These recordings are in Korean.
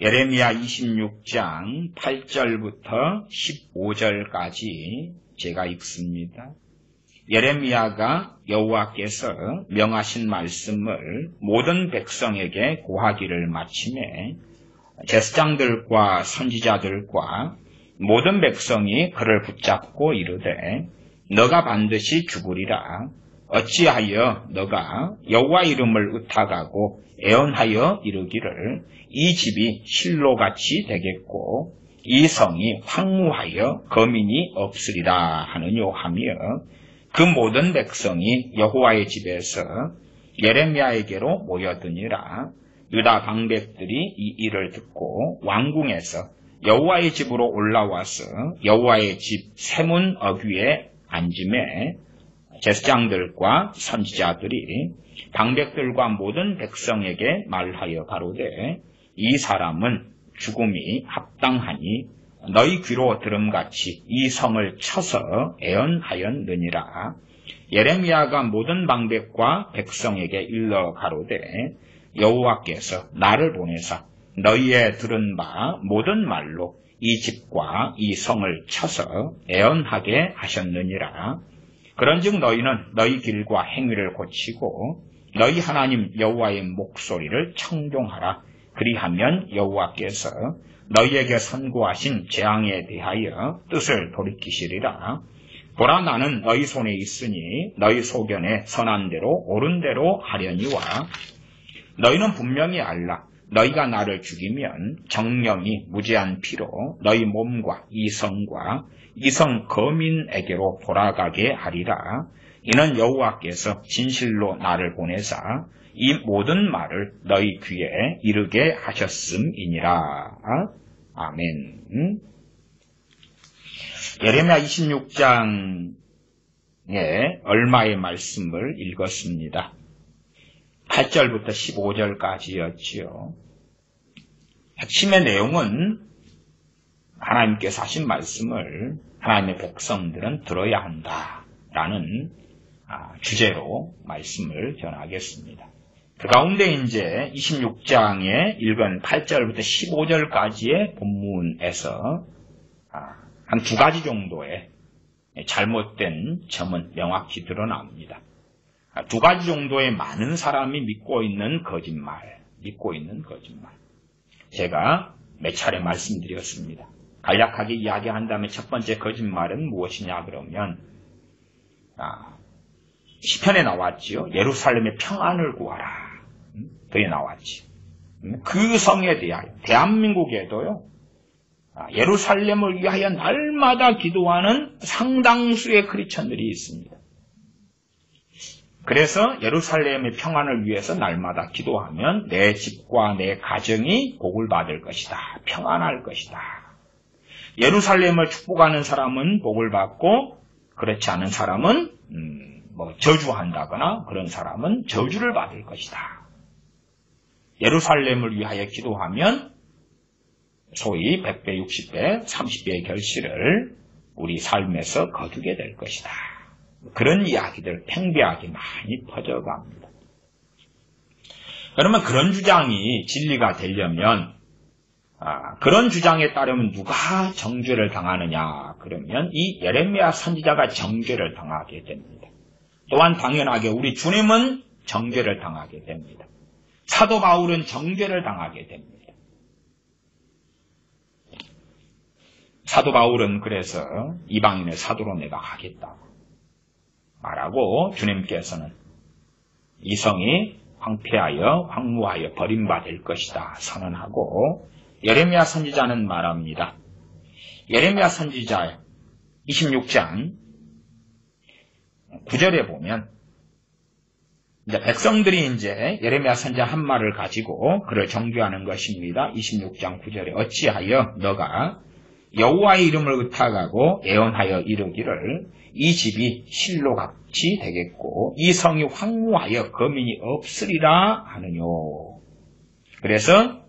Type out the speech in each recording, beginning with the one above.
예레미야 26장 8절부터 15절까지 제가 읽습니다. 예레미야가 여호와께서 명하신 말씀을 모든 백성에게 고하기를 마침에 제사장들과 선지자들과 모든 백성이 그를 붙잡고 이르되 너가 반드시 죽으리라. 어찌하여 너가 여호와 이름을 의탁하고 애언하여 이르기를 이 집이 실로같이 되겠고 이 성이 황무하여 거민이 없으리라 하느뇨 하며 그 모든 백성이 여호와의 집에서 예레미야에게로 모여드니라. 유다 방백들이 이 일을 듣고 왕궁에서 여호와의 집으로 올라와서 여호와의 집 세문 어귀에 앉음에 제사장들과 선지자들이 방백들과 모든 백성에게 말하여 가로되 이 사람은 죽음이 합당하니 너희 귀로 들음같이 이 성을 쳐서 애언하였느니라. 예레미야가 모든 방백과 백성에게 일러 가로되 여호와께서 나를 보내사 너희의 들은 바 모든 말로 이 집과 이 성을 쳐서 애언하게 하셨느니라. 그런즉 너희는 너희 길과 행위를 고치고 너희 하나님 여호와의 목소리를 청종하라. 그리하면 여호와께서 너희에게 선고하신 재앙에 대하여 뜻을 돌이키시리라. 보라 나는 너희 손에 있으니 너희 소견에 선한 대로 옳은 대로 하려니와 너희는 분명히 알라. 너희가 나를 죽이면 정령이 무죄한 피로 너희 몸과 이 성과 이 성 거민에게로 돌아가게 하리라. 이는 여호와께서 진실로 나를 보내사 이 모든 말을 너희 귀에 이르게 하셨음이니라. 아멘. 예레미야 26장에 얼마의 말씀을 읽었습니다. 8절부터 15절까지였지요. 핵심의 내용은 하나님께서 하신 말씀을 하나님의 백성들은 들어야 한다라는 주제로 말씀을 전하겠습니다. 그 가운데 이제 26장에 읽은 8절부터 15절까지의 본문에서 한 두 가지 정도의 잘못된 점은 명확히 드러납니다. 두 가지 정도의 많은 사람이 믿고 있는 거짓말. 제가 몇 차례 말씀드렸습니다. 간략하게 이야기한다면 첫 번째 거짓말은 무엇이냐 그러면 시편에 나왔지요. 예루살렘의 평안을 구하라. 그게 나왔지. 그 성에 대하여 대한민국에도요. 예루살렘을 위하여 날마다 기도하는 상당수의 크리스천들이 있습니다. 그래서 예루살렘의 평안을 위해서 날마다 기도하면 내 집과 내 가정이 복을 받을 것이다. 평안할 것이다. 예루살렘을 축복하는 사람은 복을 받고 그렇지 않은 사람은 저주한다거나 그런 사람은 저주를 받을 것이다. 예루살렘을 위하여 기도하면 소위 100배, 60배, 30배의 결실을 우리 삶에서 거두게 될 것이다. 그런 이야기들 팽배하게 많이 퍼져갑니다. 그러면 그런 주장이 진리가 되려면 그런 주장에 따르면 누가 정죄를 당하느냐 그러면 이 예레미야 선지자가 정죄를 당하게 됩니다. 또한 당연하게 우리 주님은 정죄를 당하게 됩니다. 사도 바울은 정죄를 당하게 됩니다. 사도 바울은 그래서 이방인의 사도로 내가 하겠다고 말하고 주님께서는 이 성이 황폐하여 황무하여 버림받을 것이다 선언하고 예레미야 선지자는 말합니다. 예레미야 선지자 26장 9절에 보면 이제 백성들이 이제 예레미야 선지자 한 말을 가지고 그를 정죄하는 것입니다. 26장 9절에 어찌하여 너가 여호와의 이름을 의탁하고 애언하여 이르기를 이 집이 실로같이 되겠고 이 성이 황무하여 거민이 없으리라 하느뇨. 그래서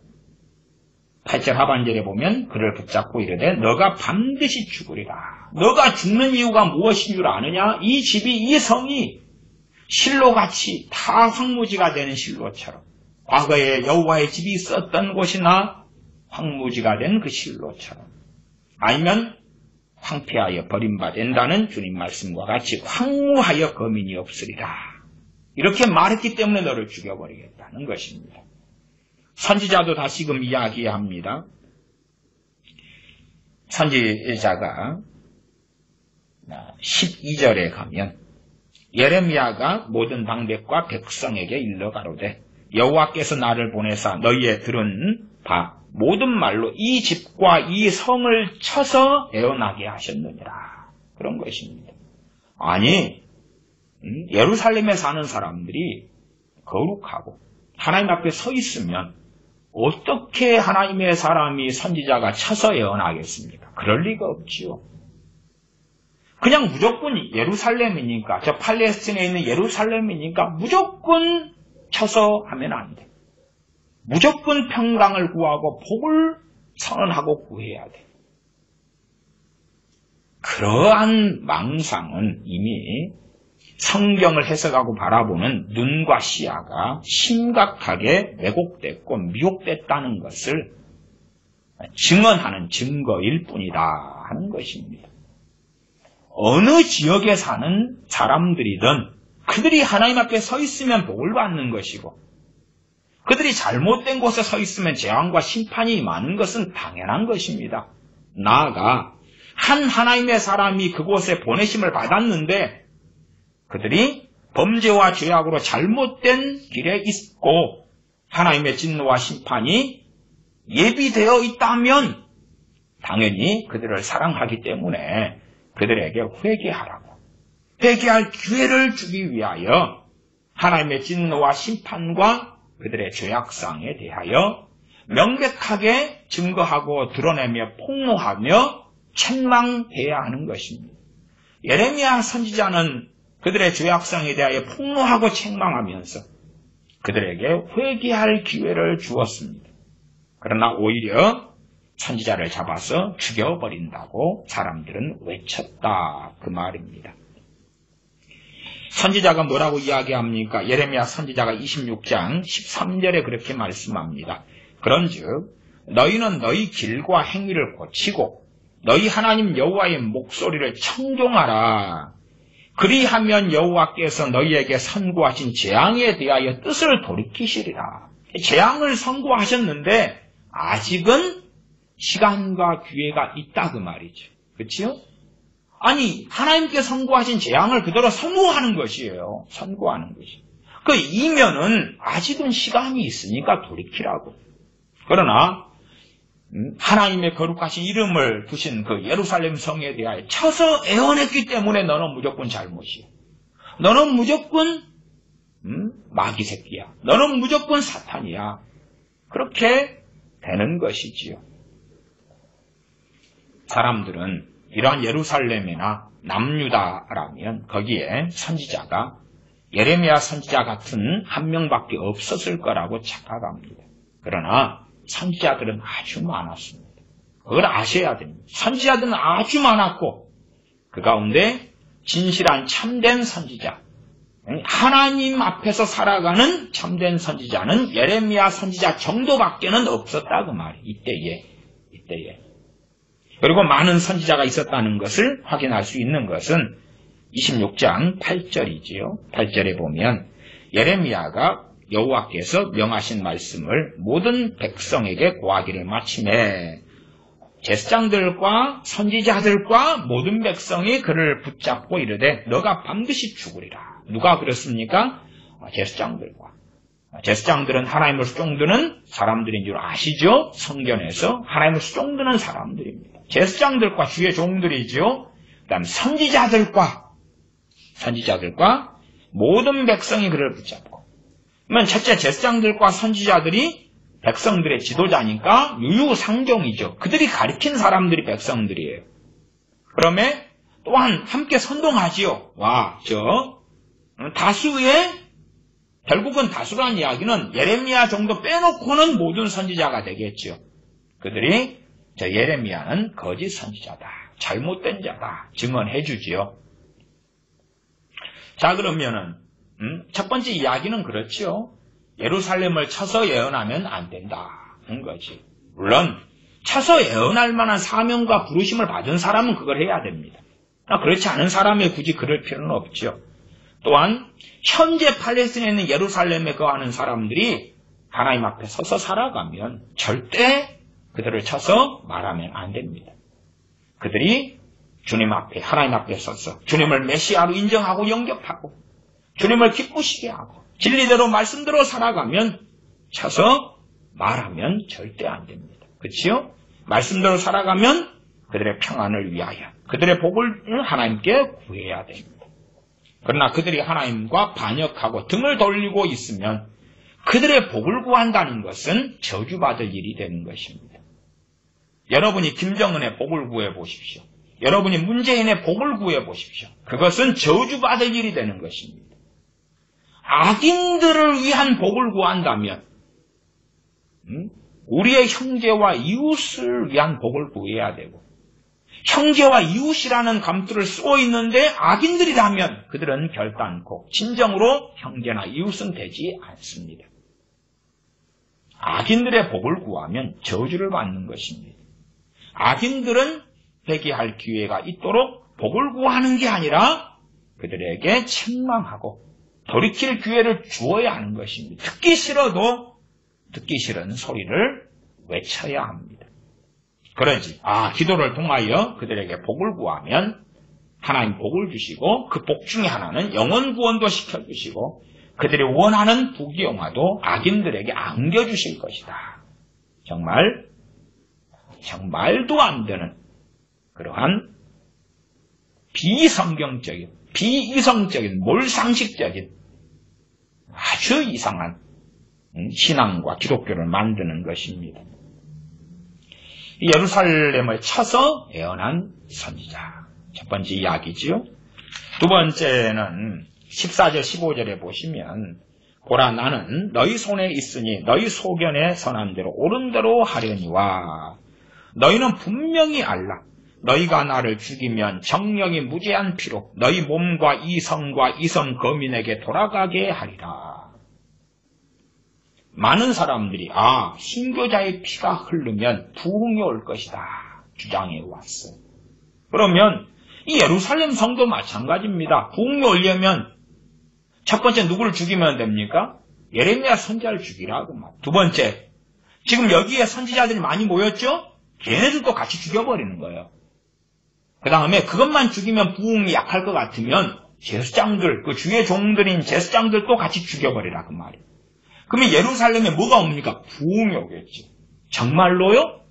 8절 하반절에 보면 그를 붙잡고 이르되 너가 반드시 죽으리라. 너가 죽는 이유가 무엇인 줄 아느냐? 이 집이 이 성이 실로같이 다 황무지가 되는 실로처럼 과거에 여호와의 집이 있었던 곳이나 황무지가 된 그 실로처럼, 아니면 황폐하여 버림받는다는 주님 말씀과 같이 황무하여 거민이 없으리라. 이렇게 말했기 때문에 너를 죽여버리겠다는 것입니다. 선지자도 다시금 이야기합니다. 선지자가 12절에 가면 예레미야가 모든 방백과 백성에게 일러 가로되 여호와께서 나를 보내사 너희의 들은 바 모든 말로 이 집과 이 성을 쳐서 애원하게 하셨느니라. 그런 것입니다. 아니, 예루살렘에 사는 사람들이 거룩하고 하나님 앞에 서 있으면 어떻게 하나님의 사람이 선지자가 쳐서 예언하겠습니까? 그럴 리가 없지요. 그냥 무조건 예루살렘이니까, 저 팔레스틴에 있는 예루살렘이니까 무조건 쳐서 하면 안 돼. 무조건 평강을 구하고 복을 선언하고 구해야 돼. 그러한 망상은 이미 성경을 해석하고 바라보는 눈과 시야가 심각하게 왜곡됐고 미혹됐다는 것을 증언하는 증거일 뿐이다 하는 것입니다. 어느 지역에 사는 사람들이든 그들이 하나님 앞에 서 있으면 복을 받는 것이고, 그들이 잘못된 곳에 서 있으면 재앙과 심판이 많은 것은 당연한 것입니다. 나아가 한 하나님의 사람이 그곳에 보내심을 받았는데 그들이 범죄와 죄악으로 잘못된 길에 있고 하나님의 진노와 심판이 예비되어 있다면 당연히 그들을 사랑하기 때문에 그들에게 회개하라고, 회개할 기회를 주기 위하여 하나님의 진노와 심판과 그들의 죄악상에 대하여 명백하게 증거하고 드러내며 폭로하며 책망해야 하는 것입니다. 예레미야 선지자는 그들의 죄악상에 대하여 폭로하고 책망하면서 그들에게 회개할 기회를 주었습니다. 그러나 오히려 선지자를 잡아서 죽여버린다고 사람들은 외쳤다, 그 말입니다. 선지자가 뭐라고 이야기합니까? 예레미야 선지자가 26장 13절에 그렇게 말씀합니다. 그런즉 너희는 너희 길과 행위를 고치고 너희 하나님 여호와의 목소리를 청종하라. 그리하면 여호와께서 너희에게 선고하신 재앙에 대하여 뜻을 돌이키시리라. 재앙을 선고하셨는데 아직은 시간과 기회가 있다, 그 말이죠. 그렇죠? 아니, 하나님께 선고하신 재앙을 그대로 선고하는 것이에요. 선고하는 것이. 그 이면은 아직은 시간이 있으니까 돌이키라고. 그러나 하나님의 거룩하신 이름을 두신 그 예루살렘 성에 대하여 쳐서 애원했기 때문에 너는 무조건 잘못이야. 너는 무조건 마귀 새끼야. 너는 무조건 사탄이야. 그렇게 되는 것이지요. 사람들은 이러한 예루살렘이나 남유다라면 거기에 선지자가 예레미야 선지자 같은 한 명밖에 없었을 거라고 착각합니다. 그러나 선지자들은 아주 많았습니다. 그걸 아셔야 됩니다. 선지자들은 아주 많았고 그 가운데 진실한 참된 선지자, 하나님 앞에서 살아가는 참된 선지자는 예레미야 선지자 정도밖에는 없었다, 그 말이에요. 이때에. 그리고 많은 선지자가 있었다는 것을 확인할 수 있는 것은 26장 8절이지요. 8절에 보면 예레미야가 여호와께서 명하신 말씀을 모든 백성에게 고하기를 마침에 제사장들과 선지자들과 모든 백성이 그를 붙잡고 이르되 너가 반드시 죽으리라. 누가 그랬습니까? 제사장들과. 제사장들은 하나님을 수종드는 사람들인 줄 아시죠? 성전에서 하나님을 수종드는 사람들입니다. 제사장들과 주의 종들이죠. 그 다음 선지자들과 모든 백성이 그를 붙잡고. 그러면 첫째 제사장들과 선지자들이 백성들의 지도자니까 유유상종이죠. 그들이 가리킨 사람들이 백성들이에요. 그러면 또한 함께 선동하지요. 결국은 다수란 이야기는 예레미야 정도 빼놓고는 모든 선지자가 되겠죠. 그들이 예레미야는 거짓 선지자다, 잘못된 자다 증언해 주지요. 자, 그러면은 첫 번째 이야기는 그렇죠. 예루살렘을 쳐서 예언하면 안 된다는 거지. 물론 차서 애언할 만한 사명과 부르심을 받은 사람은 그걸 해야 됩니다. 그렇지 않은 사람이 굳이 그럴 필요는 없죠. 또한 현재 팔레스틴에 있는 예루살렘에 거하는 사람들이 하나님 앞에 서서 살아가면 절대 그들을 쳐서 말하면 안 됩니다. 그들이 주님 앞에, 하나님 앞에 서서 주님을 메시아로 인정하고 영접하고 주님을 기쁘시게 하고 진리대로 말씀대로 살아가면 쳐서 말하면 절대 안 됩니다. 그렇지요? 말씀대로 살아가면 그들의 평안을 위하여 그들의 복을 하나님께 구해야 됩니다. 그러나 그들이 하나님과 반역하고 등을 돌리고 있으면 그들의 복을 구한다는 것은 저주받을 일이 되는 것입니다. 여러분이 김정은의 복을 구해 보십시오. 여러분이 문재인의 복을 구해 보십시오. 그것은 저주받을 일이 되는 것입니다. 악인들을 위한 복을 구한다면 우리의 형제와 이웃을 위한 복을 구해야 되고 형제와 이웃이라는 감투를 쓰고 있는데 악인들이라면 그들은 결단코 진정으로 형제나 이웃은 되지 않습니다. 악인들의 복을 구하면 저주를 받는 것입니다. 악인들은 회개할 기회가 있도록 복을 구하는 게 아니라 그들에게 책망하고 돌이킬 기회를 주어야 하는 것입니다. 듣기 싫어도 듣기 싫은 소리를 외쳐야 합니다. 그러지 기도를 통하여 그들에게 복을 구하면 하나님 복을 주시고 그 복 중에 하나는 영혼 구원도 시켜주시고 그들이 원하는 부귀영화도 악인들에게 안겨주실 것이다. 정말 말도 안 되는 그러한 비성경적인 비이성적인 몰상식적인 아주 이상한 신앙과 기독교를 만드는 것입니다. 예루살렘을 쳐서 애언한 선지자. 첫 번째 이야기지요. 두 번째는 14절 15절에 보시면 보라 나는 너희 손에 있으니 너희 소견에 선한 대로 옳은 대로 하려니와 너희는 분명히 알라. 너희가 나를 죽이면 정령이 무죄한 피로 너희 몸과 이성과 이성 거민에게 돌아가게 하리라. 많은 사람들이 순교자의 피가 흐르면 부흥이 올 것이다 주장해 왔어요. 그러면 이 예루살렘 성도 마찬가지입니다. 부흥이 오려면 첫 번째 누구를 죽이면 됩니까? 예레미야 선지자를 죽이라고 말. 두 번째 지금 여기에 선지자들이 많이 모였죠? 걔네들도 같이 죽여버리는 거예요. 그 다음에 그것만 죽이면 부흥이 약할 것 같으면 제사장들, 그 주의 종들인 제사장들도 같이 죽여버리라 그 말이에요. 그러면 예루살렘에 뭐가 옵니까? 부흥이 오겠지. 정말로요?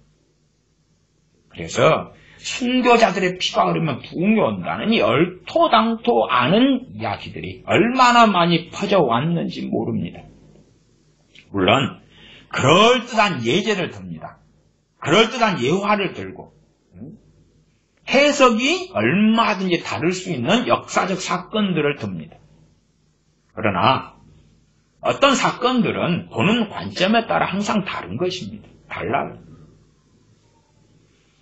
그래서 순교자들의 피가 흐르면 부흥이 온다는 이 얼토당토 않은 이야기들이 얼마나 많이 퍼져왔는지 모릅니다. 물론 그럴듯한 예제를 듭니다. 그럴듯한 예화를 들고 해석이 얼마든지 다를 수 있는 역사적 사건들을 듭니다. 그러나 어떤 사건들은 보는 관점에 따라 항상 다른 것입니다. 달라요.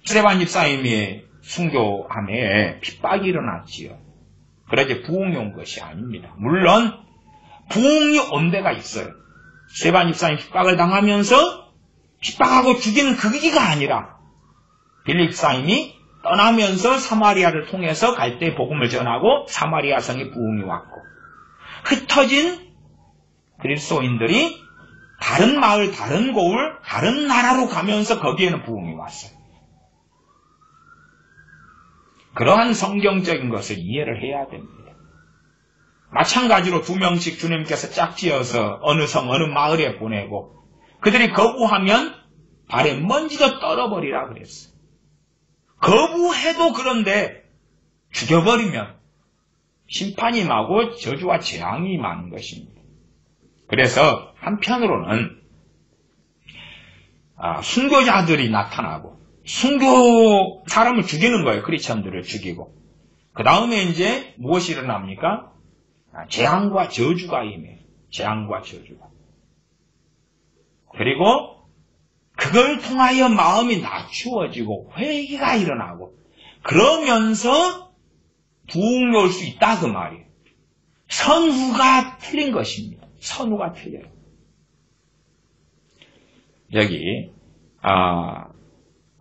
스데반 집사님이 순교함에 핍박이 일어났지요. 그러지 부흥이 온 것이 아닙니다. 물론 부흥이 온 데가 있어요. 스데반 집사님 핍박을 당하면서 핍박하고 죽이는 그기가 아니라 빌립 집사님이 떠나면서 사마리아를 통해서 갈대의 복음을 전하고 사마리아 성에 부흥이 왔고 흩어진 그리스도인들이 다른 마을, 다른 고을, 다른 나라로 가면서 거기에는 부흥이 왔어요. 그러한 성경적인 것을 이해를 해야 됩니다. 마찬가지로 2명씩 주님께서 짝지어서 어느 성, 어느 마을에 보내고 그들이 거부하면 발에 먼지도 떨어버리라 그랬어요. 거부해도 그런데 죽여버리면 심판이 임하고 저주와 재앙이 임하는 것입니다. 그래서 한편으로는 순교자들이 나타나고 순교 사람을 죽이는 거예요. 크리스천들을 죽이고 그 다음에 이제 무엇이 일어납니까? 재앙과 저주가 임해요. 재앙과 저주가. 그리고 그걸 통하여 마음이 낮추어지고 회개가 일어나고 그러면서 부흥이 올 수 있다 그 말이에요. 선후가 틀린 것입니다. 선후가 틀려요. 여기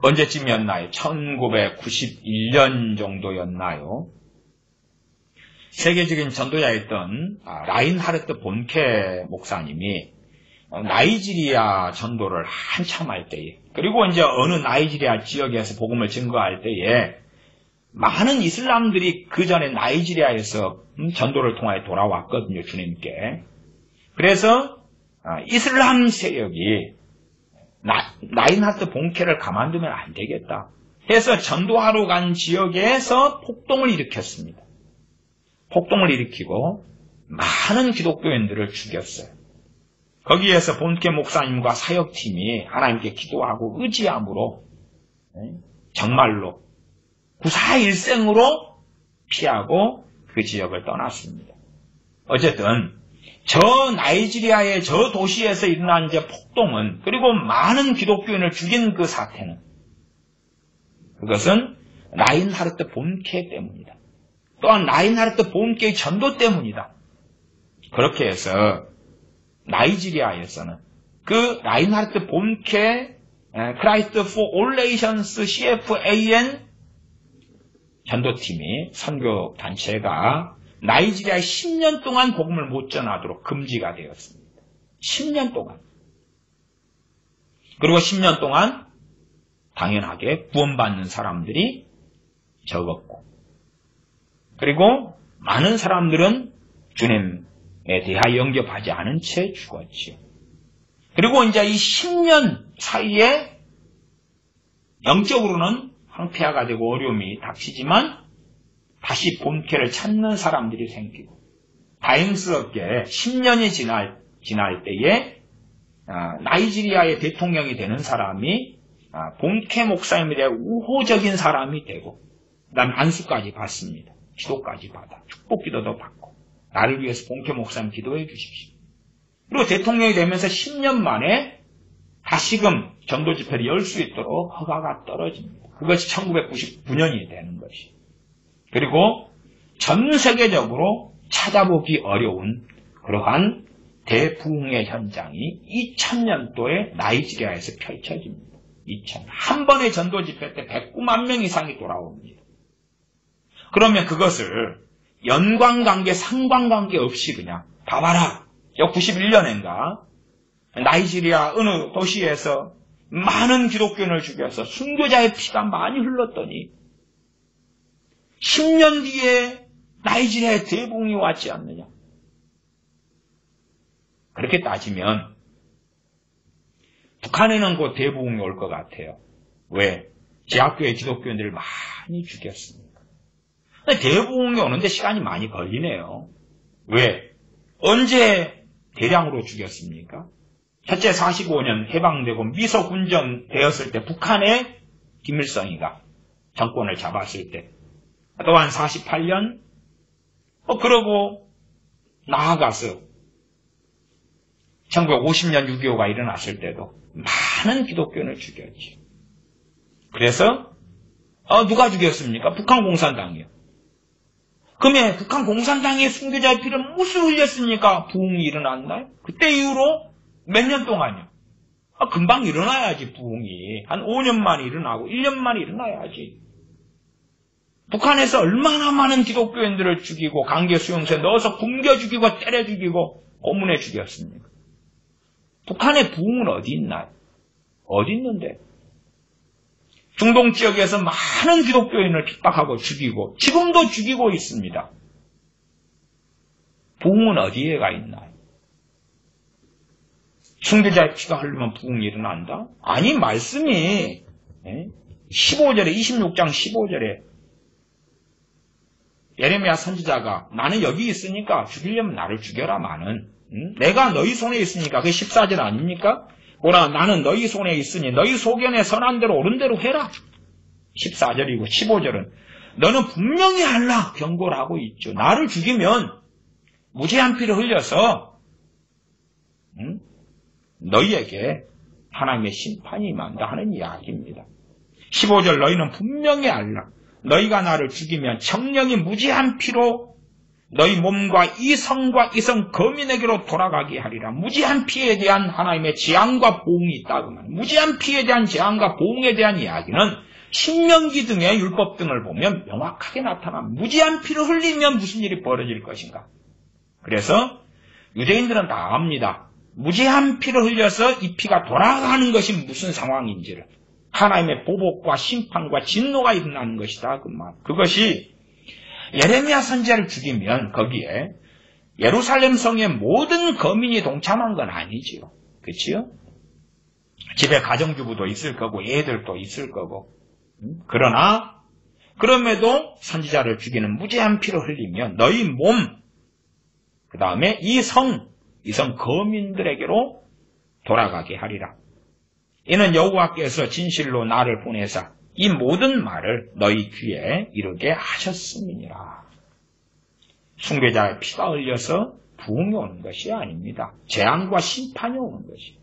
언제쯤이었나요? 1991년 정도였나요? 세계적인 전도자였던 라인하르트 본케 목사님이 나이지리아 전도를 한참 할 때에, 그리고 이제 어느 나이지리아 지역에서 복음을 증거할 때에 많은 이슬람들이 그 전에 나이지리아에서 전도를 통하여 돌아왔거든요, 주님께. 그래서 이슬람 세력이 라인하르트 본케를 가만두면 안 되겠다 해서 전도하러 간 지역에서 폭동을 일으켰습니다. 폭동을 일으키고 많은 기독교인들을 죽였어요. 거기에서 본케 목사님과 사역팀이 하나님께 기도하고 의지함으로 정말로 구사일생으로 피하고 그 지역을 떠났습니다. 어쨌든 저 나이지리아의 저 도시에서 일어난 이제 폭동은, 그리고 많은 기독교인을 죽인 그 사태는, 그것은 라인하르트 본케 때문이다. 또한 라인하르트 본케의 전도 때문이다. 그렇게 해서 나이지리아에서는 그 라인하르트 본케 Christ for All Nations CFAN 전도팀이, 선교 단체가 나이지리아에 10년 동안 복음을 못 전하도록 금지가 되었습니다. 10년 동안. 그리고 10년 동안 당연하게 구원받는 사람들이 적었고, 그리고 많은 사람들은 주님에 대하여 영접하지 않은 채 죽었지요. 그리고 이제 이 10년 사이에 영적으로는 황폐화가 되고 어려움이 닥치지만 다시 본캐를 찾는 사람들이 생기고, 다행스럽게 10년이 지날 때에 나이지리아의 대통령이 되는 사람이 본캐 목사님에 대해 우호적인 사람이 되고, 그 다음에 안수까지 받습니다. 기도까지 받아. 축복 기도도 받고, 나를 위해서 본캐 목사님 기도해 주십시오. 그리고 대통령이 되면서 10년 만에 다시금 전도 집회를 열 수 있도록 허가가 떨어집니다. 그것이 1999년이 되는 것이. 그리고 전 세계적으로 찾아보기 어려운 그러한 대부흥의 현장이 2000년도에 나이지리아에서 펼쳐집니다. 한 번의 전도 집회 때 109만 명 이상이 돌아옵니다. 그러면 그것을 연관관계, 상관관계 없이 그냥 봐봐라. 91년인가 나이지리아 어느 도시에서 많은 기독교인을 죽여서 순교자의 피가 많이 흘렀더니 10년 뒤에 나이지리아에 대부흥이 왔지 않느냐. 그렇게 따지면 북한에는 곧 대부흥이 올 것 같아요. 왜? 제학교의 기독교인들을 많이 죽였습니다. 대부흥이 오는데 시간이 많이 걸리네요. 왜? 언제 대량으로 죽였습니까? 첫째 45년 해방되고 미소군정 되었을 때, 북한의 김일성이가 정권을 잡았을 때, 또한 48년, 그러고 나아가서 1950년 6.25가 일어났을 때도 많은 기독교인을 죽였지. 그래서 누가 죽였습니까? 북한 공산당이요. 그러면 북한 공산당의 순교자의 피를 무슨 흘렸습니까? 부흥이 일어났나요? 그때 이후로 몇 년 동안요? 금방 일어나야지. 부흥이 한 5년 만에 일어나고 1년 만에 일어나야지. 북한에서 얼마나 많은 기독교인들을 죽이고 강제 수용소에 넣어서 굶겨 죽이고 때려 죽이고 고문해 죽였습니까? 북한의 부흥은 어디 있나요? 어디 있는데? 중동 지역에서 많은 기독교인을 핍박하고 죽이고 지금도 죽이고 있습니다. 부흥은 어디에가 있나요? 순교자의 피가 흐르면 부흥이 일어난다? 아니, 말씀이 15절에 26장 15절에 예레미야 선지자가 나는 여기 있으니까 죽이려면 나를 죽여라마는 내가 너희 손에 있으니까, 그게 14절 아닙니까? 보라, 나는 너희 손에 있으니 너희 소견에 선한 대로 옳은 대로 해라. 14절이고 15절은 너는 분명히 알라 경고를 하고 있죠. 나를 죽이면 무죄한 피를 흘려서 너희에게 하나님의 심판이 임한다 하는 이야기입니다. 15절 너희는 분명히 알라. 너희가 나를 죽이면 정령이 무죄한 피로 너희 몸과 이 성과 이 성 거민에게로 돌아가게 하리라. 무지한 피에 대한 하나님의 재앙과 보응이 있다고 말합니다. 무지한 피에 대한 재앙과 보응에 대한 이야기는 신명기 등의 율법 등을 보면 명확하게 나타납니다. 무지한 피를 흘리면 무슨 일이 벌어질 것인가. 그래서 유대인들은 다 압니다. 무지한 피를 흘려서 이 피가 돌아가는 것이 무슨 상황인지를. 하나님의 보복과 심판과 진노가 일어나는 것이다. 그 말. 그것이 예레미야 선지자를 죽이면 거기에 예루살렘 성의 모든 거민이 동참한 건 아니지요. 그렇지요? 집에 가정주부도 있을 거고 애들도 있을 거고. 그러나 그럼에도 선지자를 죽이는 무지한 피를 흘리면 너희 몸, 그 다음에 이 성 거민들에게로 돌아가게 하리라. 이는 여호와께서 진실로 나를 보내사 이 모든 말을 너희 귀에 이르게 하셨음이니라. 숭배자의 피가 흘려서 부흥이 오는 것이 아닙니다. 재앙과 심판이 오는 것이.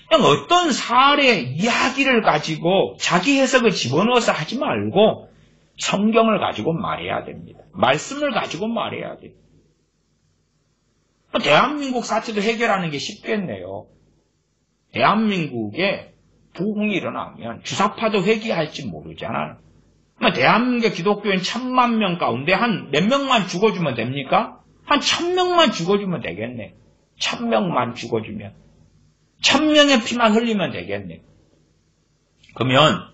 그냥 어떤 사례 이야기를 가지고 자기 해석을 집어넣어서 하지 말고 성경을 가지고 말해야 됩니다. 말씀을 가지고 말해야 돼요. 대한민국 사태도 해결하는 게 쉽겠네요. 대한민국에 부흥이 일어나면 주사파도 회개할지 모르잖아요. 대한민국의 기독교인 1000만 명 가운데 한 몇 명만 죽어주면 됩니까? 한 1000명만 죽어주면 되겠네. 1000명만 죽어주면. 1000명의 피만 흘리면 되겠네. 그러면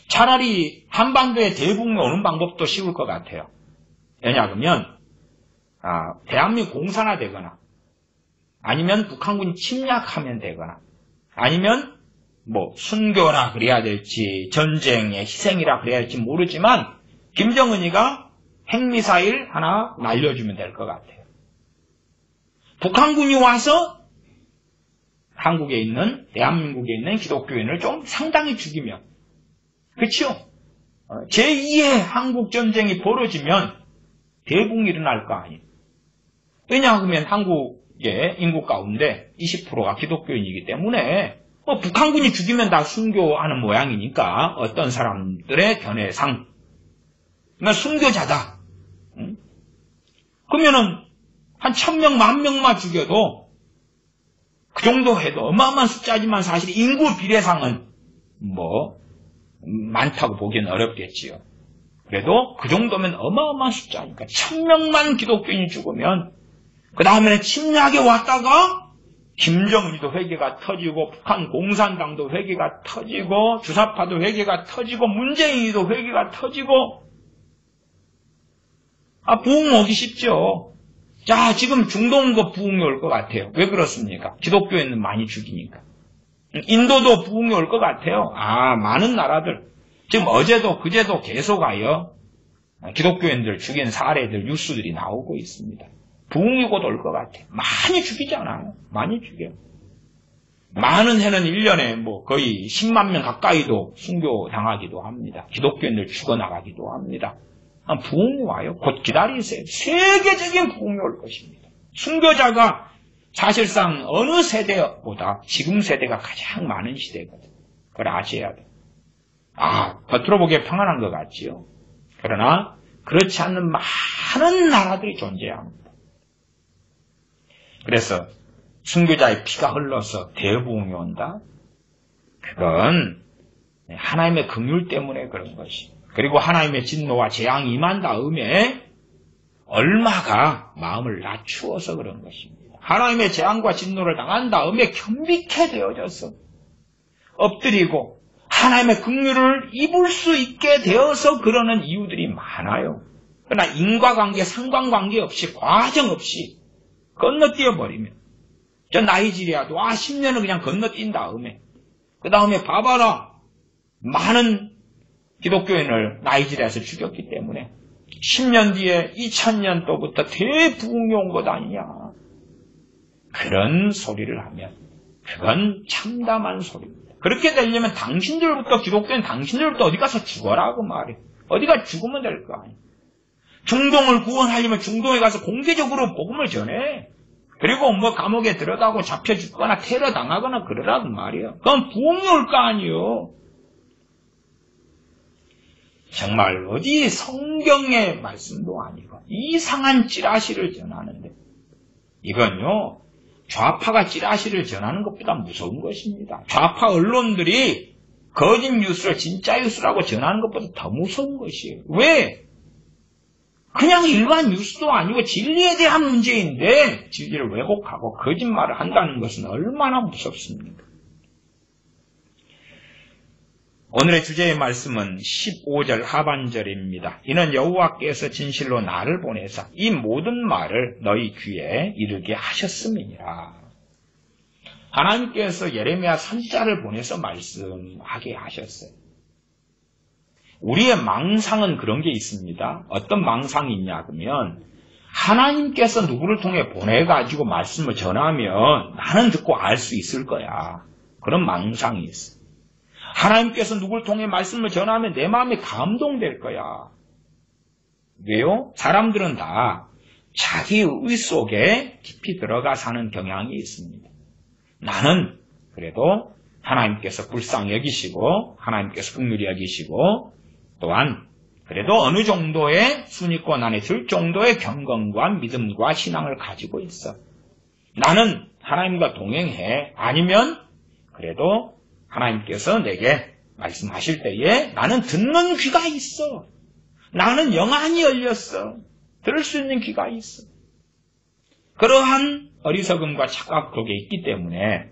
차라리 한반도에 대부흥이 오는 방법도 쉬울 것 같아요. 왜냐하면 대한민국 공산화되거나 아니면 북한군이 침략하면 되거나 아니면 순교라 그래야 될지 전쟁의 희생이라 그래야 될지 모르지만 김정은이가 핵미사일 하나 날려주면 될 것 같아요. 북한군이 와서 한국에 있는 대한민국에 있는 기독교인을 좀 상당히 죽이면 그렇죠? 제2의 한국전쟁이 벌어지면 대붕이 일어날 거 아니에요. 왜냐하면 한국의 인구 가운데 20%가 기독교인이기 때문에 북한군이 죽이면 다 순교하는 모양이니까 어떤 사람들의 견해상 순교자다. 그러면은 한 1000명, 10,000명만 죽여도 그 정도 해도 어마어마한 숫자지만 사실 인구 비례상은 많다고 보기는 어렵겠지요. 그래도 그 정도면 어마어마한 숫자니까 1000명만 기독교인이 죽으면 그 다음에는 침략에 왔다가 김정은이도 회개가 터지고 북한 공산당도 회개가 터지고 주사파도 회개가 터지고 문재인이도 회개가 터지고 부흥 오기 쉽죠. 자, 지금 중동도 부흥이 올 것 같아요. 왜 그렇습니까? 기독교인은 많이 죽이니까. 인도도 부흥이 올 것 같아요. 많은 나라들 지금 어제도 그제도 계속하여 기독교인들 죽인 사례들 뉴스들이 나오고 있습니다. 부흥이 곧 올 것 같아요. 많이 죽이잖아요. 많이 죽여요. 많은 해는 1년에 거의 10만 명 가까이도 순교 당하기도 합니다. 기독교인들 죽어나가기도 합니다. 부흥이 와요. 곧 기다리세요. 세계적인 부흥이 올 것입니다. 순교자가 사실상 어느 세대보다 지금 세대가 가장 많은 시대거든요. 그걸 아셔야 돼요. 겉으로 보기에 평안한 것 같지요. 그러나 그렇지 않는 많은 나라들이 존재합니다. 그래서 순교자의 피가 흘러서 대부흥이 온다? 그건 하나님의 긍휼 때문에 그런 것이. 그리고 하나님의 진노와 재앙이 임한 다음에 얼마가 마음을 낮추어서 그런 것입니다. 하나님의 재앙과 진노를 당한 다음에 겸비케 되어져서 엎드리고 하나님의 긍휼을 입을 수 있게 되어서 그러는 이유들이 많아요. 그러나 인과관계, 상관관계 없이 과정 없이 건너뛰어 버리면 저 나이지리아도 10년을 그냥 건너뛴 다음에 그 다음에 봐봐라 많은 기독교인을 나이지리아에서 죽였기 때문에 10년 뒤에 2000년도부터 대부흥이 온 것 아니냐 그런 소리를 하면 그건 참담한 소리입니다. 그렇게 되려면 기독교인 당신들부터 어디 가서 죽어라고 말해. 어디가 죽으면 될 거 아니에요. 중동을 구원하려면 중동에 가서 공개적으로 복음을 전해. 그리고 감옥에 들어가고 잡혀 죽거나 테러 당하거나 그러라고 말이에요. 그럼 부흥이 올 거 아니에요. 정말 어디 성경의 말씀도 아니고 이상한 찌라시를 전하는데 이건요 좌파가 찌라시를 전하는 것보다 무서운 것입니다. 좌파 언론들이 거짓 뉴스를 진짜 뉴스라고 전하는 것보다 더 무서운 것이에요. 왜? 그냥 일반 뉴스도 아니고 진리에 대한 문제인데 진리를 왜곡하고 거짓말을 한다는 것은 얼마나 무섭습니까? 오늘의 주제의 말씀은 15절 하반절입니다. 이는 여호와께서 진실로 나를 보내사 이 모든 말을 너희 귀에 이르게 하셨음이니라. 하나님께서 예레미야 선지자를 보내서 말씀하게 하셨어요. 우리의 망상은 그런 게 있습니다. 어떤 망상이 있냐 그러면 하나님께서 누구를 통해 보내가지고 말씀을 전하면 나는 듣고 알 수 있을 거야. 그런 망상이 있어. 하나님께서 누구를 통해 말씀을 전하면 내 마음이 감동될 거야. 왜요? 사람들은 다 자기 의 속에 깊이 들어가 사는 경향이 있습니다. 나는 그래도 하나님께서 불쌍히 여기시고 하나님께서 긍휼히 여기시고 또한 그래도 어느 정도의 순위권 안에 들 정도의 경건과 믿음과 신앙을 가지고 있어. 나는 하나님과 동행해. 아니면 그래도 하나님께서 내게 말씀하실 때에 나는 듣는 귀가 있어. 나는 영안이 열렸어. 들을 수 있는 귀가 있어. 그러한 어리석음과 착각 속에 있기 때문에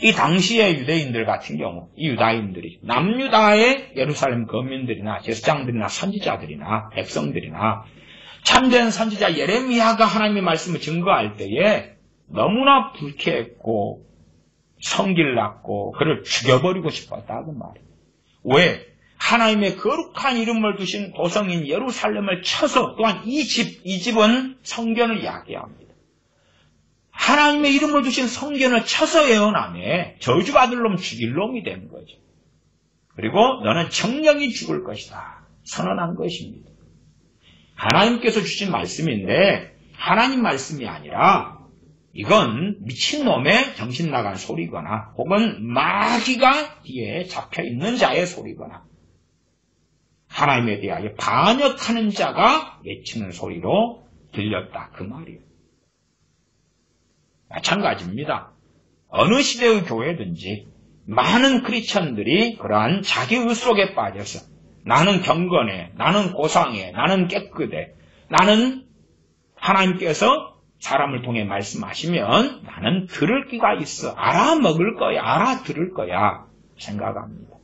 이 당시의 유대인들 같은 경우 이 유다인들이 남유다의 예루살렘 거민들이나 제사장들이나 선지자들이나 백성들이나 참된 선지자 예레미야가 하나님의 말씀을 증거할 때에 너무나 불쾌했고 성질났고 그를 죽여버리고 싶었다고 말이에요. 왜? 하나님의 거룩한 이름을 두신 도성인 예루살렘을 쳐서 또한 이 집은 성전을 야기합니다. 하나님의 이름을 두신 성전을 쳐서 예언하며 저주받을 놈 죽일 놈이 된 거죠. 그리고 너는 정령이 죽을 것이다. 선언한 것입니다. 하나님께서 주신 말씀인데 하나님 말씀이 아니라 이건 미친놈의 정신 나간 소리거나 혹은 마귀가 뒤에 잡혀있는 자의 소리거나 하나님에 대하여 반역하는 자가 외치는 소리로 들렸다. 그 말이에요. 마찬가지입니다. 어느 시대의 교회든지 많은 크리스천들이 그러한 자기의 속에 빠져서 나는 경건해, 나는 고상해, 나는 깨끗해, 나는 하나님께서 사람을 통해 말씀하시면 나는 들을 기가 있어, 알아먹을 거야, 알아들을 거야 생각합니다.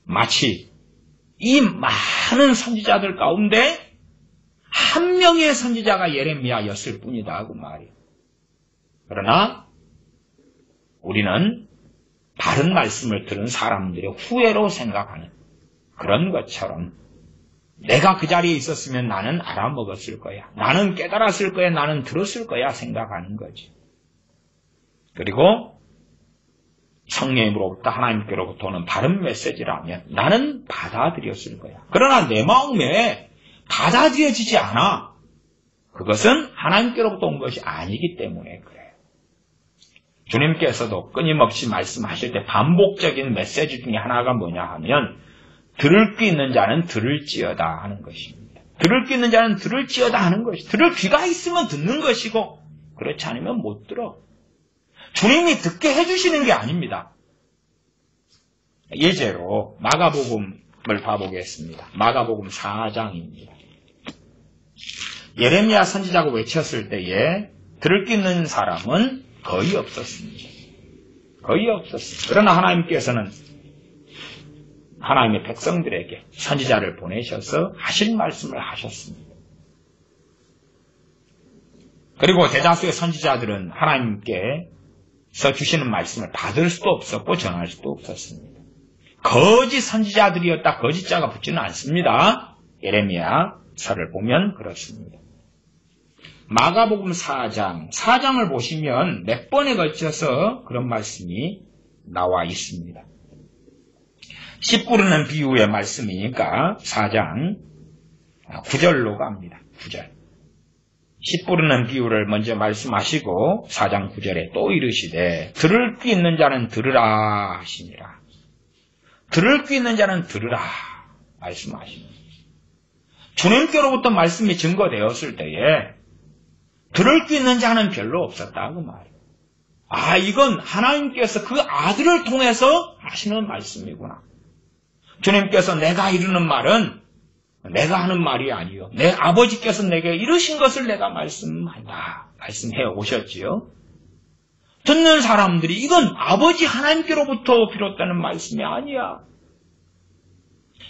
마치 이 많은 선지자들 가운데 한 명의 선지자가 예레미야였을 뿐이다 그 말이에요. 그러나 우리는 바른 말씀을 들은 사람들의 후회로 생각하는 그런 것처럼 내가 그 자리에 있었으면 나는 알아먹었을 거야. 나는 깨달았을 거야. 나는 들었을 거야 생각하는 거지. 그리고 성령으로부터 하나님께로부터 오는 바른 메시지라면 나는 받아들였을 거야. 그러나 내 마음에 받아들여지지 않아. 그것은 하나님께로부터 온 것이 아니기 때문에 그래요. 주님께서도 끊임없이 말씀하실 때 반복적인 메시지 중에 하나가 뭐냐 하면 들을 귀 있는 자는 들을지어다 하는 것입니다. 들을 귀 있는 자는 들을지어다 하는 것이 들을 귀가 있으면 듣는 것이고 그렇지 않으면 못 들어. 주님이 듣게 해주시는 게 아닙니다. 예제로 마가복음을 봐보겠습니다. 마가복음 4장입니다. 예레미야 선지자가 외쳤을 때에 들을 귀 있는 사람은 거의 없었습니다. 거의 없었어요. 그러나 하나님께서는 하나님의 백성들에게 선지자를 보내셔서 하실 말씀을 하셨습니다. 그리고 대다수의 선지자들은 하나님께서 주시는 말씀을 받을 수도 없었고 전할 수도 없었습니다. 거짓 선지자들이었다 거짓자가 붙지는 않습니다. 예레미야서를 보면 그렇습니다. 마가복음 4장을 보시면 몇 번에 걸쳐서 그런 말씀이 나와 있습니다. 씨 뿌리는 비유의 말씀이니까 4장 9절로 갑니다. 9절. 씨 뿌리는 비유를 먼저 말씀하시고 4장 9절에 또 이르시되 들을 귀 있는 자는 들으라 하시니라. 들을 귀 있는 자는 들으라 말씀하십니다. 주님께로부터 말씀이 증거되었을 때에 들을 귀 있는 자는 별로 없었다 그 말이에요. 아, 이건 하나님께서 그 아들을 통해서 하시는 말씀이구나. 주님께서 내가 이루는 말은 내가 하는 말이 아니요, 내 아버지께서 내게 이루신 것을 내가 말씀한다 말씀해 오셨지요. 듣는 사람들이 이건 아버지 하나님께로부터 비롯되는 말씀이 아니야,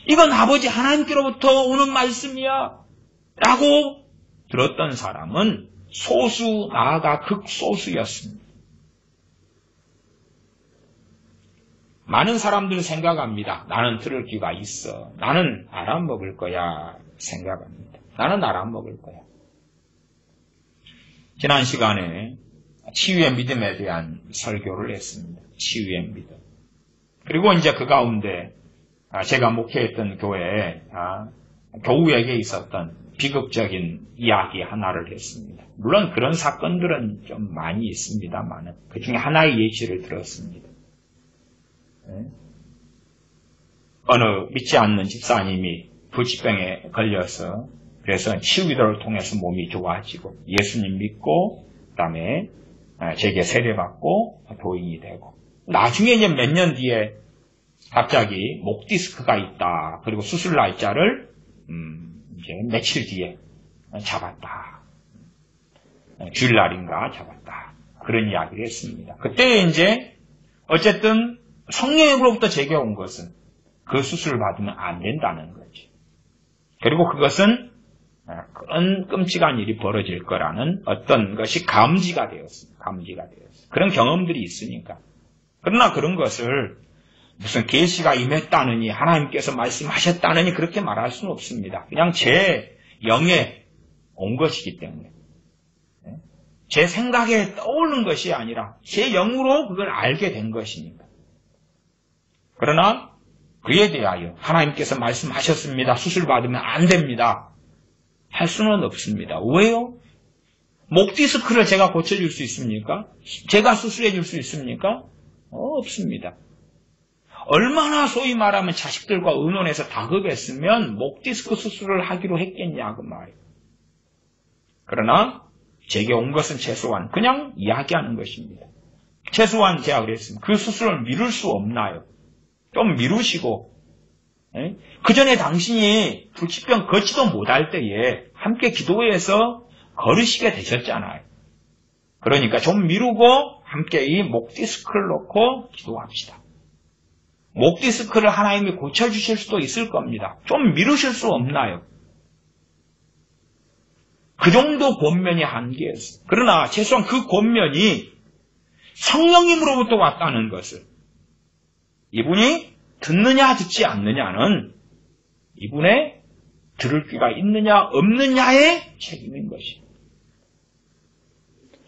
이건 아버지 하나님께로부터 오는 말씀이야 라고 들었던 사람은 소수, 나아가 극소수였습니다. 많은 사람들은 생각합니다. 나는 들을 귀가 있어, 나는 알아먹을 거야 생각합니다. 나는 알아먹을 거야. 지난 시간에 치유의 믿음에 대한 설교를 했습니다. 치유의 믿음. 그리고 이제 그 가운데 제가 목회했던 교회에 교우에게 있었던 비극적인 이야기 하나를 했습니다. 물론 그런 사건들은 좀 많이 있습니다만 그 중에 하나의 예시를 들었습니다. 어느 믿지 않는 집사님이 불치병에 걸려서 그래서 치유기도를 통해서 몸이 좋아지고 예수님 믿고 그다음에 제게 세례받고 도인이 되고, 나중에 이제 몇 년 뒤에 갑자기 목 디스크가 있다. 그리고 수술 날짜를 이제 며칠 뒤에 잡았다. 주일날인가 잡았다. 그런 이야기를 했습니다. 그때 이제 어쨌든 성령으로부터 제게 온 것은 그 수술을 받으면 안 된다는 거지. 그리고 그것은 그런 끔찍한 일이 벌어질 거라는 어떤 것이 감지가 되었습니다. 감지가 되었어요. 그런 경험들이 있으니까. 그러나 그런 것을 무슨 계시가 임했다느니 하나님께서 말씀하셨다느니 그렇게 말할 수는 없습니다. 그냥 제 영에 온 것이기 때문에, 제 생각에 떠오르는 것이 아니라 제 영으로 그걸 알게 된 것이니까. 그러나 그에 대하여 하나님께서 말씀하셨습니다, 수술 받으면 안 됩니다 할 수는 없습니다. 왜요? 목 디스크를 제가 고쳐줄 수 있습니까? 제가 수술해 줄 수 있습니까? 없습니다. 얼마나 소위 말하면 자식들과 의논해서 다급했으면 목 디스크 수술을 하기로 했겠냐 그 말이에요. 그러나 제게 온 것은 최소한 그냥 이야기하는 것입니다. 최소한 제가 그랬습니다. 그 수술을 미룰 수 없나요? 좀 미루시고, 그 전에 당신이 불치병 걷지도 못할 때에 함께 기도회에서 걸으시게 되셨잖아요. 그러니까 좀 미루고 함께 이 목 디스크를 놓고 기도합시다. 목 디스크를 하나님이 고쳐주실 수도 있을 겁니다. 좀 미루실 수 없나요? 그 정도 권면이 한계였어요. 그러나 최소한 그 권면이 성령님으로부터 왔다는 것을, 이분이 듣느냐 듣지 않느냐는 이분의 들을 귀가 있느냐 없느냐의 책임인 것입니다.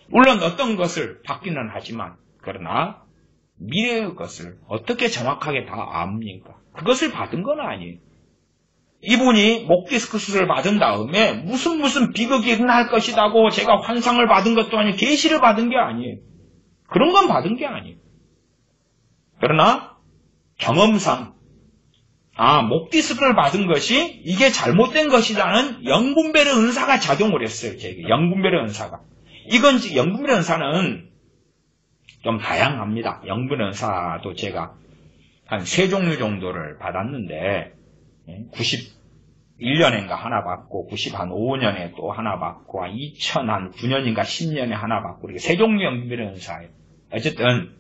물론 어떤 것을 받기는 하지만, 그러나 미래의 것을 어떻게 정확하게 다 압니까? 그것을 받은 건 아니에요. 이분이 목 디스크 수술을 받은 다음에 무슨 비극이 일어날 것이라고 제가 환상을 받은 것도 아니고 계시를 받은 게 아니에요. 그런 건 받은 게 아니에요. 그러나 경험상 목 디스크를 받은 것이 이게 잘못된 것이라는 영분별의 은사가 작용을 했어요. 제게 영분별의 은사가. 이건 영분별의 은사는 좀 다양합니다. 영분별의 은사도 제가 한 3종류 정도를 받았는데 91년인가 하나 받고 95년에 또 하나 받고 2009년인가 10년에 하나 받고 이렇게 3종류 영분별의 은사예요. 어쨌든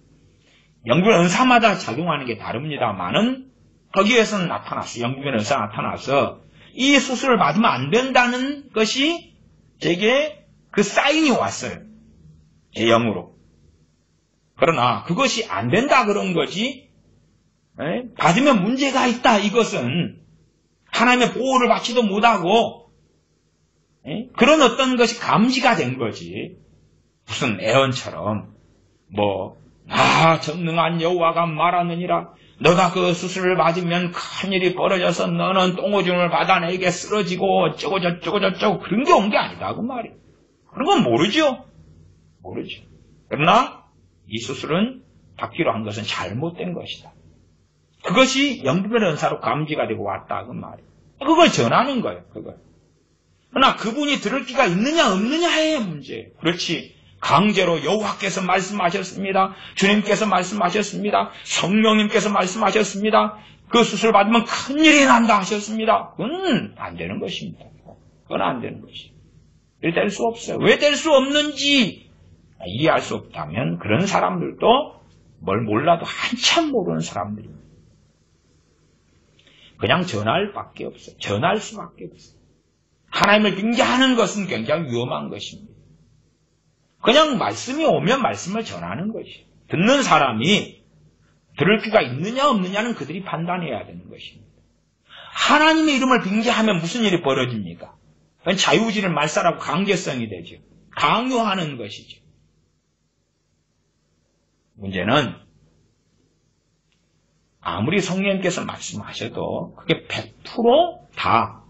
영분별의 은사마다 작용하는 게 다릅니다만은 거기에서는 나타났어요. 영분별의 은사가 나타나서 이 수술을 받으면 안 된다는 것이 제게 그 사인이 왔어요. 제 영으로. 그러나 그것이 안 된다 그런 거지, 받으면 문제가 있다 이것은 하나님의 보호를 받지도 못하고 그런 어떤 것이 감지가 된 거지. 무슨 애언처럼 전능한 여호와가 말하느니라, 너가 그 수술을 받으면 큰일이 벌어져서 너는 똥오줌을 받아 내게 쓰러지고 어쩌고 저쩌고 그런 게 온 게 아니다 그 말이에요. 그런 건 모르죠. 그러나 이 수술은 받기로 한 것은 잘못된 것이다. 그것이 영분별의 은사로 감지가 되고 왔다 그 말이에요. 그걸 전하는 거예요. 그걸. 그러나 그분이 들을 기가 있느냐 없느냐의 문제예요. 그렇지. 강제로 여호와께서 말씀하셨습니다. 주님께서 말씀하셨습니다. 성령님께서 말씀하셨습니다. 그 수술 받으면 큰일이 난다 하셨습니다. 그건 안 되는 것입니다. 그건 안 되는 것이에요. 될 수 없어요. 왜 될 수 없는지 이해할 수 없다면 그런 사람들도 뭘 몰라도 한참 모르는 사람들입니다. 그냥 전할 밖에 없어요. 전할 수밖에 없어요. 하나님을 빙자하는 것은 굉장히 위험한 것입니다. 그냥 말씀이 오면 말씀을 전하는 것이에요. 듣는 사람이 들을 귀가 있느냐 없느냐는 그들이 판단해야 되는 것입니다. 하나님의 이름을 빙자하면 무슨 일이 벌어집니까? 그건 자유의지를 말살하고 강제성이 되죠. 강요하는 것이죠. 문제는 아무리 성령님께서 말씀하셔도 그게 100% 다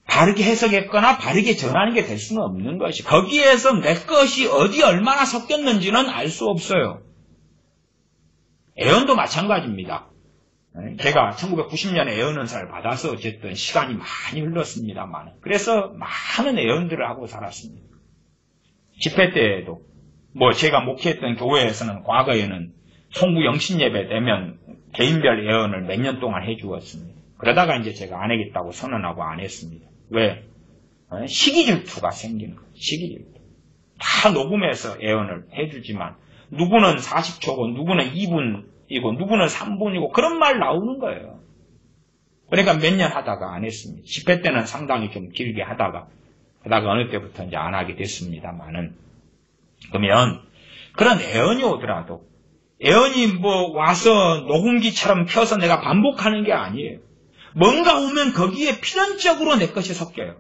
바르게 해석했거나 바르게 전하는 게 될 수는 없는 것이. 거기에서 내 것이 어디 얼마나 섞였는지는 알 수 없어요. 애언도 마찬가지입니다. 제가 1990년에 애언 은사를 받아서 어쨌든 시간이 많이 흘렀습니다만 그래서 많은 애언들을 하고 살았습니다. 집회 때에도 제가 목회했던 교회에서는 과거에는 송구 영신 예배 되면 개인별 애언을 몇 년 동안 해주었습니다. 그러다가 이제 제가 안 하겠다고 선언하고 안 했습니다. 왜? 시기질투가 생기는 거예요. 시기질투. 다 녹음해서 애언을 해주지만 누구는 40초고 누구는 2분이고 누구는 3분이고 그런 말 나오는 거예요. 그러니까 몇 년 하다가 안 했습니다. 집회 때는 상당히 좀 길게 하다가 그러다가 어느 때부터 이제 안 하게 됐습니다만은 그러면 그런 애언이 오더라도 애언이 와서 녹음기처럼 펴서 내가 반복하는 게 아니에요. 뭔가 오면 거기에 필연적으로 내 것이 섞여요.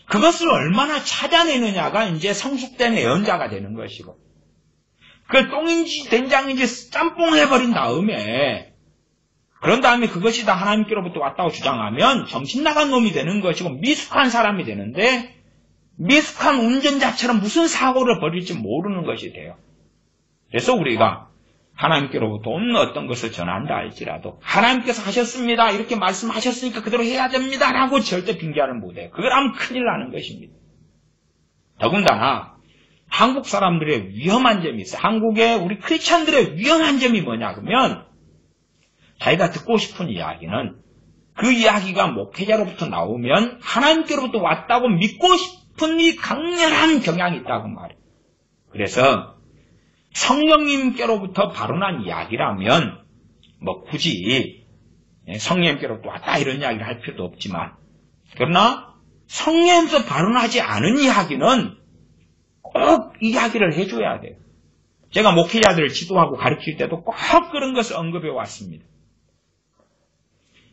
그것을 얼마나 찾아내느냐가 이제 성숙된 애언자가 되는 것이고 그걸 똥인지 된장인지 짬뽕해버린 다음에 그런 다음에 그것이 다 하나님께로부터 왔다고 주장하면 정신 나간 놈이 되는 것이고 미숙한 사람이 되는데 미숙한 운전자처럼 무슨 사고를 벌일지 모르는 것이 돼요. 그래서 우리가 하나님께로부터 온 어떤 것을 전한다 할지라도 하나님께서 하셨습니다. 이렇게 말씀하셨으니까 그대로 해야 됩니다. 라고 절대 빙자를 못해요. 그걸 하면 큰일 나는 것입니다. 더군다나 한국 사람들의 위험한 점이 있어요. 한국의 우리 크리스찬들의 위험한 점이 뭐냐 그러면 자기가 듣고 싶은 이야기는 그 이야기가 목회자로부터 나오면 하나님께로부터 왔다고 믿고 싶은 이 강렬한 경향이 있다고 말해요. 그래서 성령님께로부터 발언한 이야기라면 굳이 성령님께로부터 왔다 이런 이야기를 할 필요도 없지만 그러나 성령님께서 발언하지 않은 이야기는 꼭 이야기를 해줘야 돼요. 제가 목회자들을 지도하고 가르칠 때도 꼭 그런 것을 언급해 왔습니다.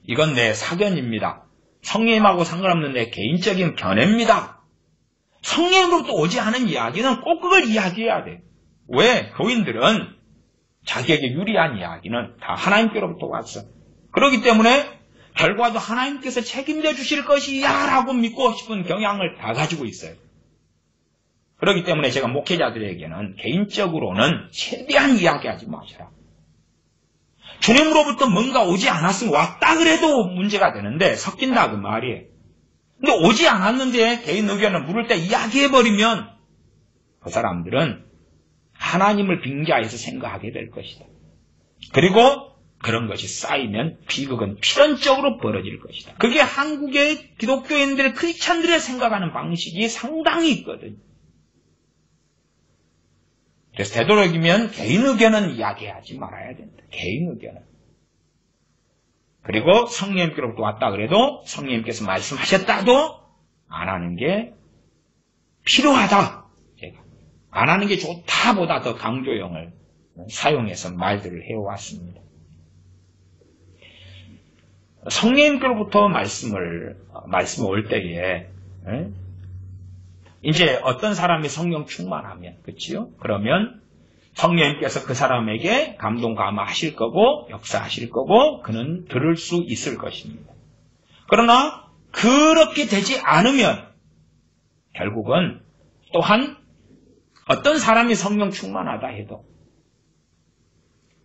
이건 내 사견입니다. 성령님하고 상관없는 내 개인적인 견해입니다. 성령으로부터 오지 않은 이야기는 꼭 그걸 이야기해야 돼요. 왜? 교인들은 자기에게 유리한 이야기는 다 하나님께로부터 왔어. 그렇기 때문에 결과도 하나님께서 책임져 주실 것이야 라고 믿고 싶은 경향을 다 가지고 있어요. 그렇기 때문에 제가 목회자들에게는 개인적으로는 최대한 이야기하지 마시라. 주님으로부터 뭔가 오지 않았으면 왔다 그래도 문제가 되는데 섞인다 그 말이에요. 근데 오지 않았는데 개인 의견을 물을 때 이야기해버리면 그 사람들은 하나님을 빙자해서 생각하게 될 것이다. 그리고 그런 것이 쌓이면 비극은 필연적으로 벌어질 것이다. 그게 한국의 기독교인들, 크리스찬들의 생각하는 방식이 상당히 있거든요. 그래서 되도록이면 개인 의견은 이야기하지 말아야 된다. 개인 의견은. 그리고 성령님께로부터 왔다 그래도 성령님께서 말씀하셨다도 안 하는 게 필요하다. 제가 안 하는 게 좋다보다 더 강조형을 사용해서 말들을 해왔습니다. 성령님께로부터 말씀이 올 때에 이제 어떤 사람이 성령 충만하면 그렇지요? 그러면 성령님께서 그 사람에게 감동 감화하실 거고 역사하실 거고 그는 들을 수 있을 것입니다. 그러나 그렇게 되지 않으면 결국은 또한 어떤 사람이 성령 충만하다 해도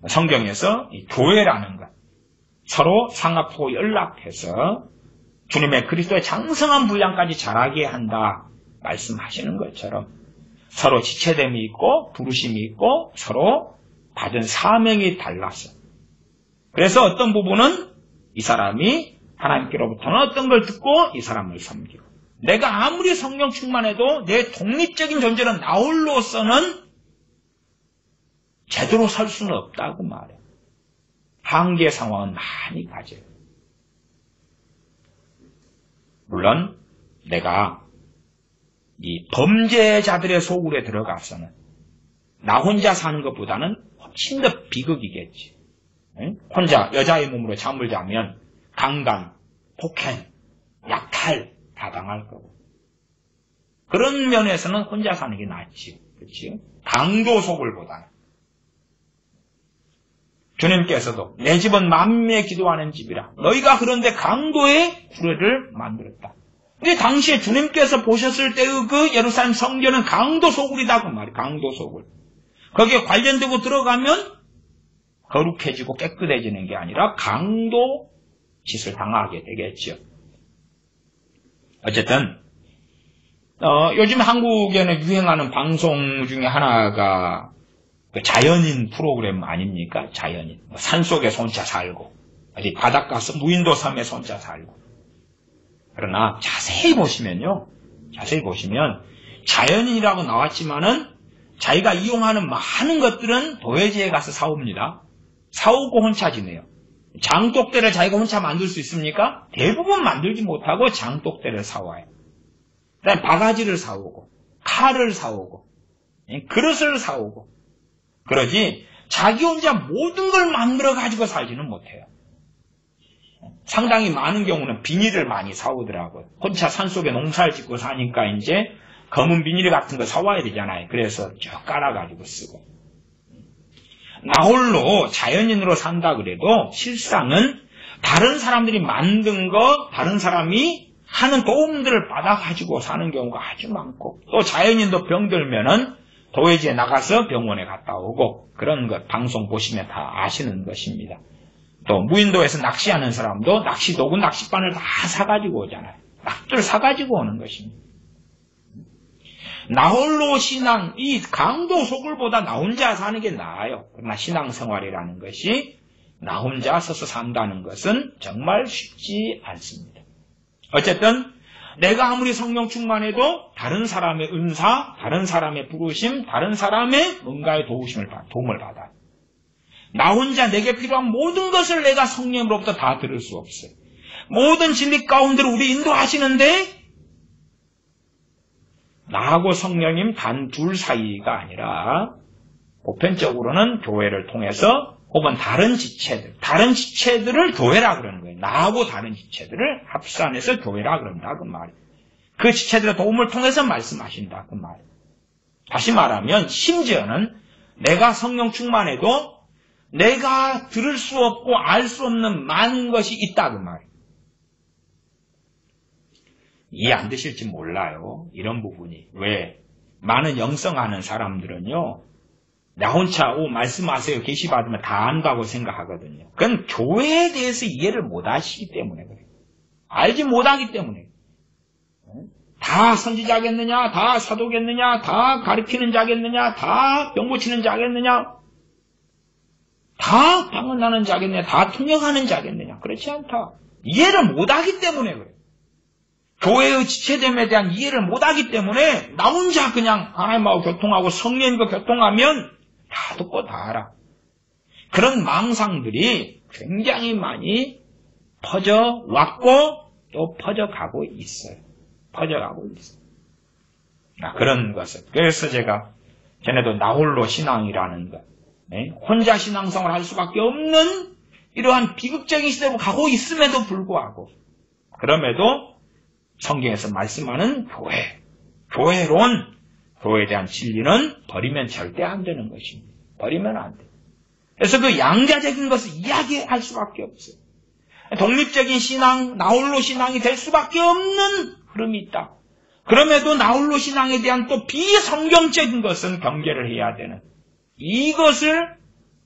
성경에서 이 교회라는 것, 서로 상합하고 연락해서 주님의 그리스도의 장성한 분량까지 자라게 한다 말씀하시는 것처럼 서로 지체됨이 있고 부르심이 있고 서로 받은 사명이 달라서, 그래서 어떤 부분은 이 사람이 하나님께로부터는 어떤 걸 듣고 이 사람을 섬기고, 내가 아무리 성령 충만해도 내 독립적인 존재는 나 홀로서는 제대로 설 수는 없다고 말해요. 한계 상황은 많이 가져요. 물론 내가 이 범죄자들의 소굴에 들어가서는 나 혼자 사는 것보다는 훨씬 더 비극이겠지. 혼자 여자의 몸으로 잠을 자면 강간, 폭행, 약탈 다 당할 거고, 그런 면에서는 혼자 사는 게 낫지. 그렇지? 강도 소굴보다는. 주님께서도 내 집은 만민의 기도하는 집이라 너희가 그런데 강도의 구례를 만들었다. 근데 당시에 주님께서 보셨을 때의 그 예루살렘 성전은 강도 소굴이다 그 말이에요. 강도 소굴. 거기에 관련되고 들어가면 거룩해지고 깨끗해지는 게 아니라 강도 짓을 당하게 되겠죠. 어쨌든 요즘 한국에는 유행하는 방송 중에 하나가 자연인 프로그램 아닙니까? 자연인. 산속에서 혼자 살고, 어디 바닷가서 무인도 섬에서 혼자 살고. 그러나 자세히 보시면 자연인이라고 나왔지만은 자기가 이용하는 많은 것들은 도회지에 가서 사옵니다. 사오고 혼자 지내요. 장독대를 자기가 혼자 만들 수 있습니까? 대부분 만들지 못하고 장독대를 사와요. 그다음에 바가지를 사오고, 칼을 사오고, 그릇을 사오고, 그러지 자기 혼자 모든 걸 만들어 가지고 살지는 못해요. 상당히 많은 경우는 비닐을 많이 사오더라고요. 혼자 산속에 농사를 짓고 사니까 이제 검은 비닐 같은 거 사와야 되잖아요. 그래서 쭉 깔아가지고 쓰고. 나 홀로 자연인으로 산다 그래도 실상은 다른 사람들이 만든 거, 다른 사람이 하는 도움들을 받아가지고 사는 경우가 아주 많고, 또 자연인도 병들면은 도회지에 나가서 병원에 갔다 오고, 그런 것 방송 보시면 다 아시는 것입니다. 또 무인도에서 낚시하는 사람도 낚시도구, 낚싯바늘 다 사가지고 오잖아요. 낚들 사가지고 오는 것입니다. 나 홀로 신앙, 이 강도 소굴보다 나 혼자 사는 게 나아요. 그러나 신앙생활이라는 것이 나 혼자 서서 산다는 것은 정말 쉽지 않습니다. 어쨌든 내가 아무리 성령 충만해도 다른 사람의 은사, 다른 사람의 부르심, 다른 사람의 뭔가의 도움을 받아요. 나 혼자 내게 필요한 모든 것을 내가 성령으로부터 다 들을 수 없어요. 모든 진리 가운데로 우리 인도하시는데 나하고 성령님 단 둘 사이가 아니라 보편적으로는 교회를 통해서 혹은 다른 지체들을 교회라 그러는 거예요. 나하고 다른 지체들을 합산해서 교회라 그런다 그 말이에요. 그 지체들의 도움을 통해서 말씀하신다 그 말이에요. 다시 말하면 심지어는 내가 성령 충만해도 내가 들을 수 없고 알 수 없는 많은 것이 있다 그 말이에요. 이해 안 되실지 몰라요. 이런 부분이. 왜? 많은 영성하는 사람들은요, 나 혼자 말씀하세요 계시 받으면 다 안다고 생각하거든요. 그건 교회에 대해서 이해를 못 하시기 때문에 그래요. 알지 못하기 때문에. 다 선지자겠느냐, 다 사도겠느냐, 다 가르치는 자겠느냐, 다 병 고치는 자겠느냐, 다 방언하는 자겠느냐, 다 통역하는 자겠느냐. 그렇지 않다. 이해를 못하기 때문에 그래요. 교회의 지체됨에 대한 이해를 못하기 때문에 나 혼자 그냥 하나님하고 교통하고 성령님과 교통하면 다 듣고 다 알아. 그런 망상들이 굉장히 많이 퍼져왔고 또 퍼져가고 있어요. 그런 것을. 그래서 제가 전에도 나홀로 신앙이라는 것, 혼자 신앙생활을 할 수밖에 없는 이러한 비극적인 시대로 가고 있음에도 불구하고, 그럼에도 성경에서 말씀하는 교회론, 교회에 대한 진리는 버리면 절대 안 되는 것입니다. 버리면 안 돼요. 그래서 그 양자적인 것을 이야기할 수밖에 없어요. 독립적인 신앙, 나홀로 신앙이 될 수밖에 없는 흐름이 있다. 그럼에도 나홀로 신앙에 대한 또 비성경적인 것은 경계를 해야 되는, 이것을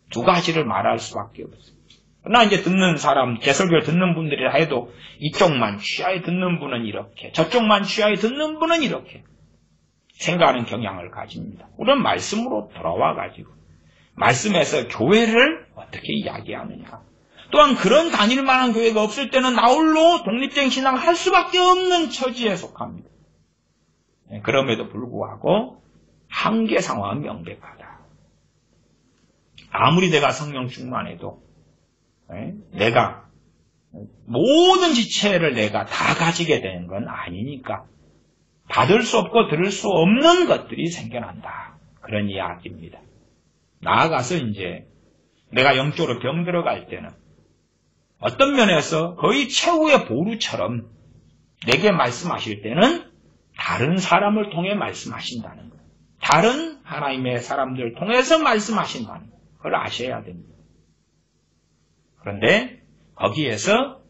두 가지를 말할 수밖에 없어요. 그러나 이제 듣는 사람, 제 설교를 듣는 분들이라 해도 이쪽만 취하에 듣는 분은 이렇게, 저쪽만 취하에 듣는 분은 이렇게 생각하는 경향을 가집니다. 우리는 말씀으로 돌아와가지고 말씀에서 교회를 어떻게 이야기하느냐. 또한 그런 다닐 만한 교회가 없을 때는 나홀로 독립적인 신앙을 할 수밖에 없는 처지에 속합니다. 그럼에도 불구하고 한계 상황은 명백하다. 아무리 내가 성령 충만해도 내가 모든 지체를 내가 다 가지게 되는 건 아니니까 받을 수 없고 들을 수 없는 것들이 생겨난다. 그런 이야기입니다. 나아가서 이제 내가 영적으로 병들어갈 때는 어떤 면에서 거의 최후의 보루처럼 내게 말씀하실 때는 다른 사람을 통해 말씀하신다는 거예요. 다른 하나님의 사람들을 통해서 말씀하신다는 거예요. 그걸 아셔야 됩니다. 그런데 거기에서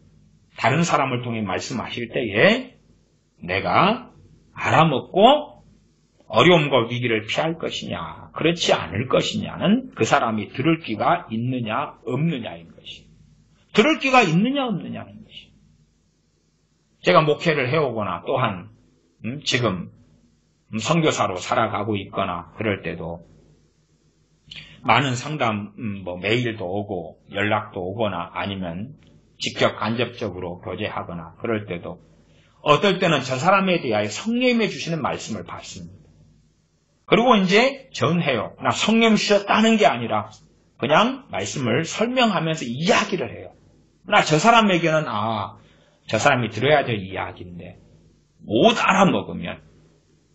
다른 사람을 통해 말씀하실 때에 내가 알아먹고 어려움과 위기를 피할 것이냐, 그렇지 않을 것이냐는 그 사람이 들을 귀가 있느냐, 없느냐인 것이. 들을 귀가 있느냐, 없느냐인 것이. 제가 목회를 해오거나 또한 지금 선교사로 살아가고 있거나 그럴 때도 많은 상담, 메일도 오고 연락도 오거나 아니면 직접 간접적으로 교제하거나 그럴 때도 어떨 때는 저 사람에 대하여 성령님이 주시는 말씀을 받습니다. 그리고 이제 전해요. 나 성령 주셨다는 게 아니라 그냥 말씀을 설명하면서 이야기를 해요. 나 저 사람에게는 저 사람이 들어야 될 이야기인데 못 알아먹으면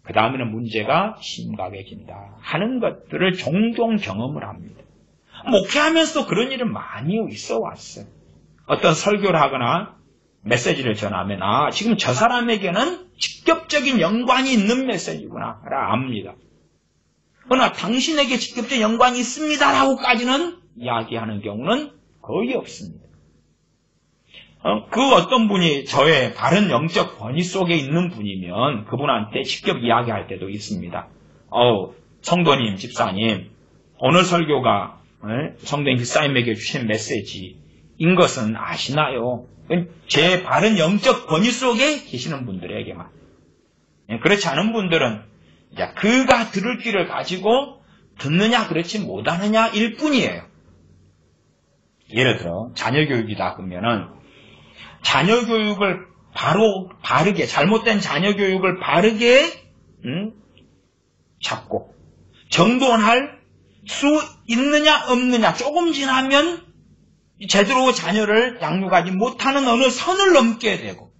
그 다음에는 문제가 심각해진다 하는 것들을 종종 경험을 합니다. 목회하면서도 그런 일은 많이 있어 왔어요. 어떤 설교를 하거나 메시지를 전하면 지금 저 사람에게는 직접적인 연관이 있는 메시지구나 라 압니다. 그러나 당신에게 직접적 연관이 있습니다라고까지는 이야기하는 경우는 거의 없습니다. 그 어떤 분이 저의 바른 영적 권위 속에 있는 분이면 그분한테 직접 이야기할 때도 있습니다. 성도님, 집사님, 오늘 설교가 성도님 집사님에게 주신 메시지인 것은 아시나요? 제 바른 영적 권위 속에 계시는 분들에게만. 그렇지 않은 분들은 그가 들을 귀를 가지고 듣느냐 그렇지 못하느냐 일 뿐이에요. 예를 들어 자녀 교육이다 그러면은 자녀 교육을 바르게 잘못된 자녀 교육을 바르게 잡고 정돈할 수 있느냐 없느냐 조금 지나면 제대로 자녀를 양육하지 못하는 어느 선을 넘게 되고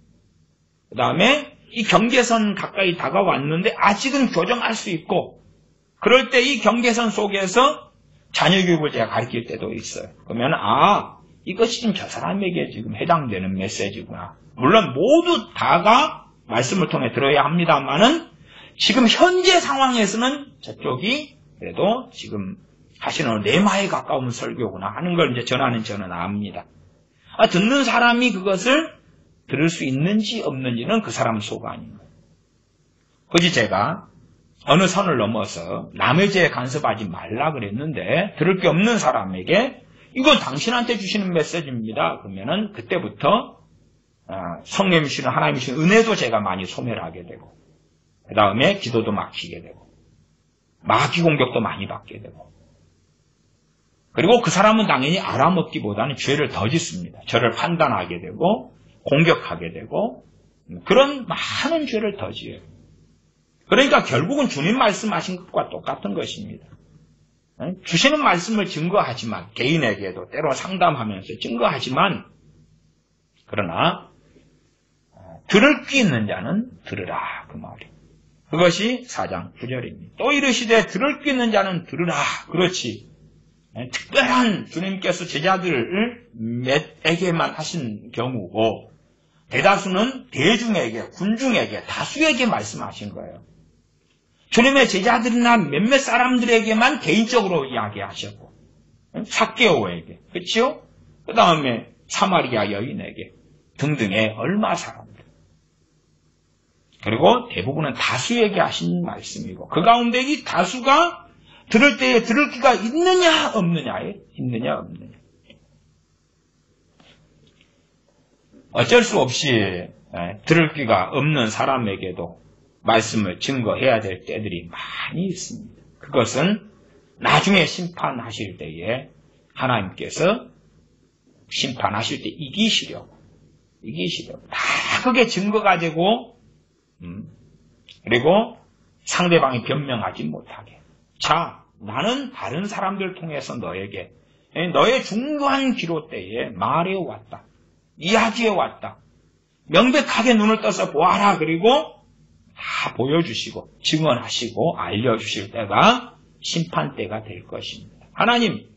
그 다음에 이 경계선 가까이 다가왔는데 아직은 교정할 수 있고 그럴 때 이 경계선 속에서 자녀 교육을 제가 가르칠 때도 있어요. 그러면 이것이 지금 저 사람에게 지금 해당되는 메시지구나. 물론 모두 다가 말씀을 통해 들어야 합니다만은 지금 현재 상황에서는 저쪽이 그래도 지금 하시는 레마에 가까운 설교구나 하는 걸 이제 전하는 저는 압니다. 듣는 사람이 그것을 들을 수 있는지 없는지는 그 사람 소관입니다. 그지 제가 어느 선을 넘어서 남의 죄에 간섭하지 말라 그랬는데 들을 게 없는 사람에게 이건 당신한테 주시는 메시지입니다. 그러면은 그때부터 성령이 주시는 하나님이 주시는 은혜도 제가 많이 소멸하게 되고 그 다음에 기도도 막히게 되고 마귀 공격도 많이 받게 되고 그리고 그 사람은 당연히 알아먹기보다는 죄를 더 짓습니다. 저를 판단하게 되고 공격하게 되고 그런 많은 죄를 더 지어요. 그러니까 결국은 주님 말씀하신 것과 똑같은 것입니다. 주시는 말씀을 증거하지만 개인에게도 때로 상담하면서 증거하지만 그러나 들을 귀 있는 자는 들으라 그 말이에요. 그것이 4장 9절입니다. 또 이르시되 들을 귀 있는 자는 들으라. 그렇지. 특별한 주님께서 제자들에게만 하신 경우고 대다수는 대중에게, 군중에게, 다수에게 말씀하신 거예요. 주님의 제자들이나 몇몇 사람들에게만 개인적으로 이야기하셨고 삭개오에게, 그렇지요? 그 다음에 사마리아 여인에게 등등의 얼마 사람들. 그리고 대부분은 다수에게 하신 말씀이고 그 가운데 이 다수가 들을 때에 들을 귀가 있느냐 없느냐에 있느냐 없느냐. 어쩔 수 없이 들을 귀가 없는 사람에게도 말씀을 증거해야 될 때들이 많이 있습니다. 그것은 나중에 심판하실 때에 하나님께서 심판하실 때 이기시려고 다 그게 증거가 되고 그리고 상대방이 변명하지 못하게. 자, 나는 다른 사람들 통해서 너에게 너의 중요한 기로 때에 말해왔다. 이야기해왔다. 명백하게 눈을 떠서 보아라. 그리고 다 보여주시고 증언하시고 알려주실 때가 심판 때가 될 것입니다. 하나님,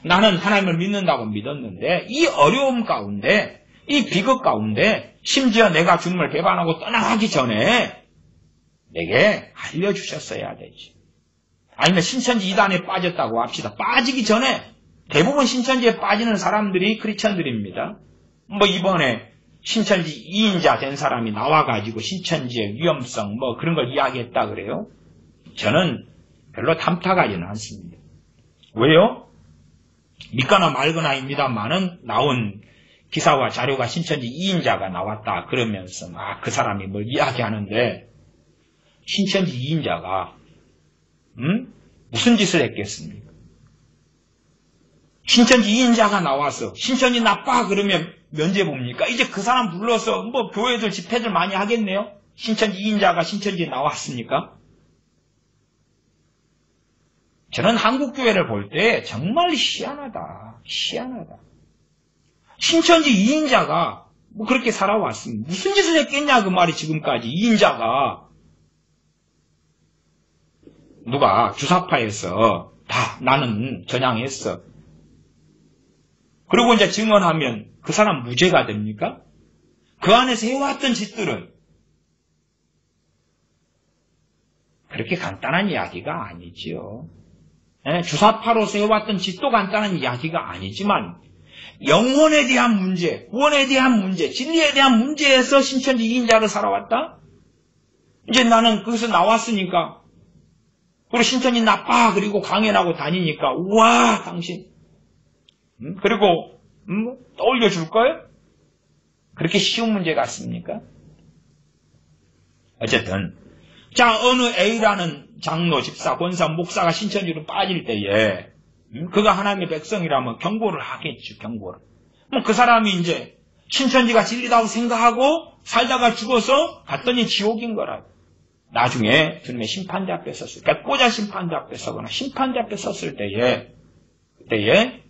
나는 하나님을 믿는다고 믿었는데 이 어려움 가운데 이 비극 가운데 심지어 내가 주님을 배반하고 떠나가기 전에 내게 알려주셨어야 되지. 아니면 신천지 이단에 빠졌다고 합시다. 빠지기 전에 대부분 신천지에 빠지는 사람들이 크리스천들입니다. 뭐 이번에 신천지 2인자 된 사람이 나와가지고 신천지의 위험성 뭐 그런 걸 이야기했다 그래요. 저는 별로 탐탁하지는 않습니다. 왜요? 믿거나 말거나입니다만은 나온 기사와 자료가 신천지 2인자가 나왔다 그러면서 막 그 사람이 뭘 이야기하는데 신천지 2인자가 무슨 짓을 했겠습니까? 신천지 2인자가 나와서 신천지 나빠 그러면 면제 봅니까? 이제 그 사람 불러서 뭐 교회들 집회들 많이 하겠네요? 신천지 2인자가 신천지에 나왔습니까? 저는 한국교회를 볼 때 정말 희한하다. 신천지 2인자가 뭐 그렇게 살아왔습니다. 무슨 짓을 했겠냐 그 말이 지금까지 2인자가 누가 주사파에서 다 나는 전향했어. 그리고 이제 증언하면 그 사람 무죄가 됩니까? 그 안에서 해왔던 짓들은 그렇게 간단한 이야기가 아니지요. 주사파로서 해왔던 짓도 간단한 이야기가 아니지만 영혼에 대한 문제, 구원에 대한 문제, 진리에 대한 문제에서 신천지 2인자로 살아왔다? 이제 나는 거기서 나왔으니까 그리고 신천지 나빠 그리고 강연하고 다니니까 우와 당신 그리고 떠올려줄 거예요? 그렇게 쉬운 문제 같습니까? 어쨌든 자 어느 A라는 장로, 집사, 권사, 목사가 신천지로 빠질 때에 그가 하나님의 백성이라면 경고를 하겠죠. 경고를. 뭐 그 사람이 이제 신천지가 진리다고 생각하고 살다가 죽어서 갔더니 지옥인 거라. 나중에 주님의 심판대 앞에 섰을 때, 백보자 심판대 앞에 서거나 심판대 앞에 섰을 때에 그때에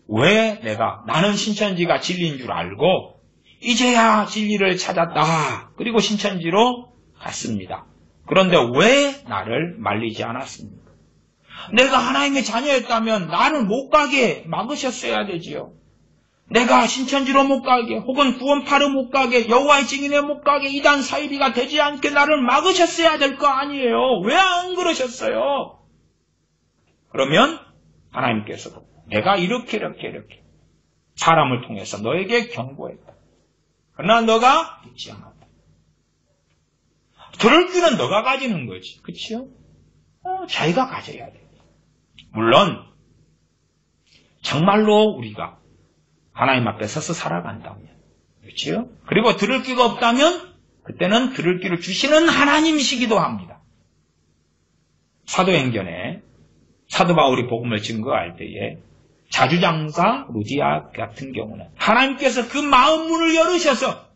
왜 내가 나는 신천지가 진리인 줄 알고 이제야 진리를 찾았다. 그리고 신천지로 갔습니다. 그런데 왜 나를 말리지 않았습니까? 내가 하나님의 자녀였다면 나를 못 가게 막으셨어야 되지요. 내가 신천지로 못 가게 혹은 구원파로 못 가게 여호와의 증인에 못 가게 이단 사이비가 되지 않게 나를 막으셨어야 될 거 아니에요. 왜 안 그러셨어요? 그러면 하나님께서도 내가 이렇게 사람을 통해서 너에게 경고했다. 그러나 너가 듣지 않았다. 들을 귀는 너가 가지는 거지. 그치요? 자기가 가져야 돼. 물론 정말로 우리가 하나님 앞에 서서 살아간다면 그렇지요? 그리고 들을 귀가 없다면 그때는 들을 귀를 주시는 하나님이시기도 합니다. 사도행전에 사도 바울이 복음을 증거할 때에 자주장사 루디아 같은 경우는 하나님께서 그 마음 문을 열으셔서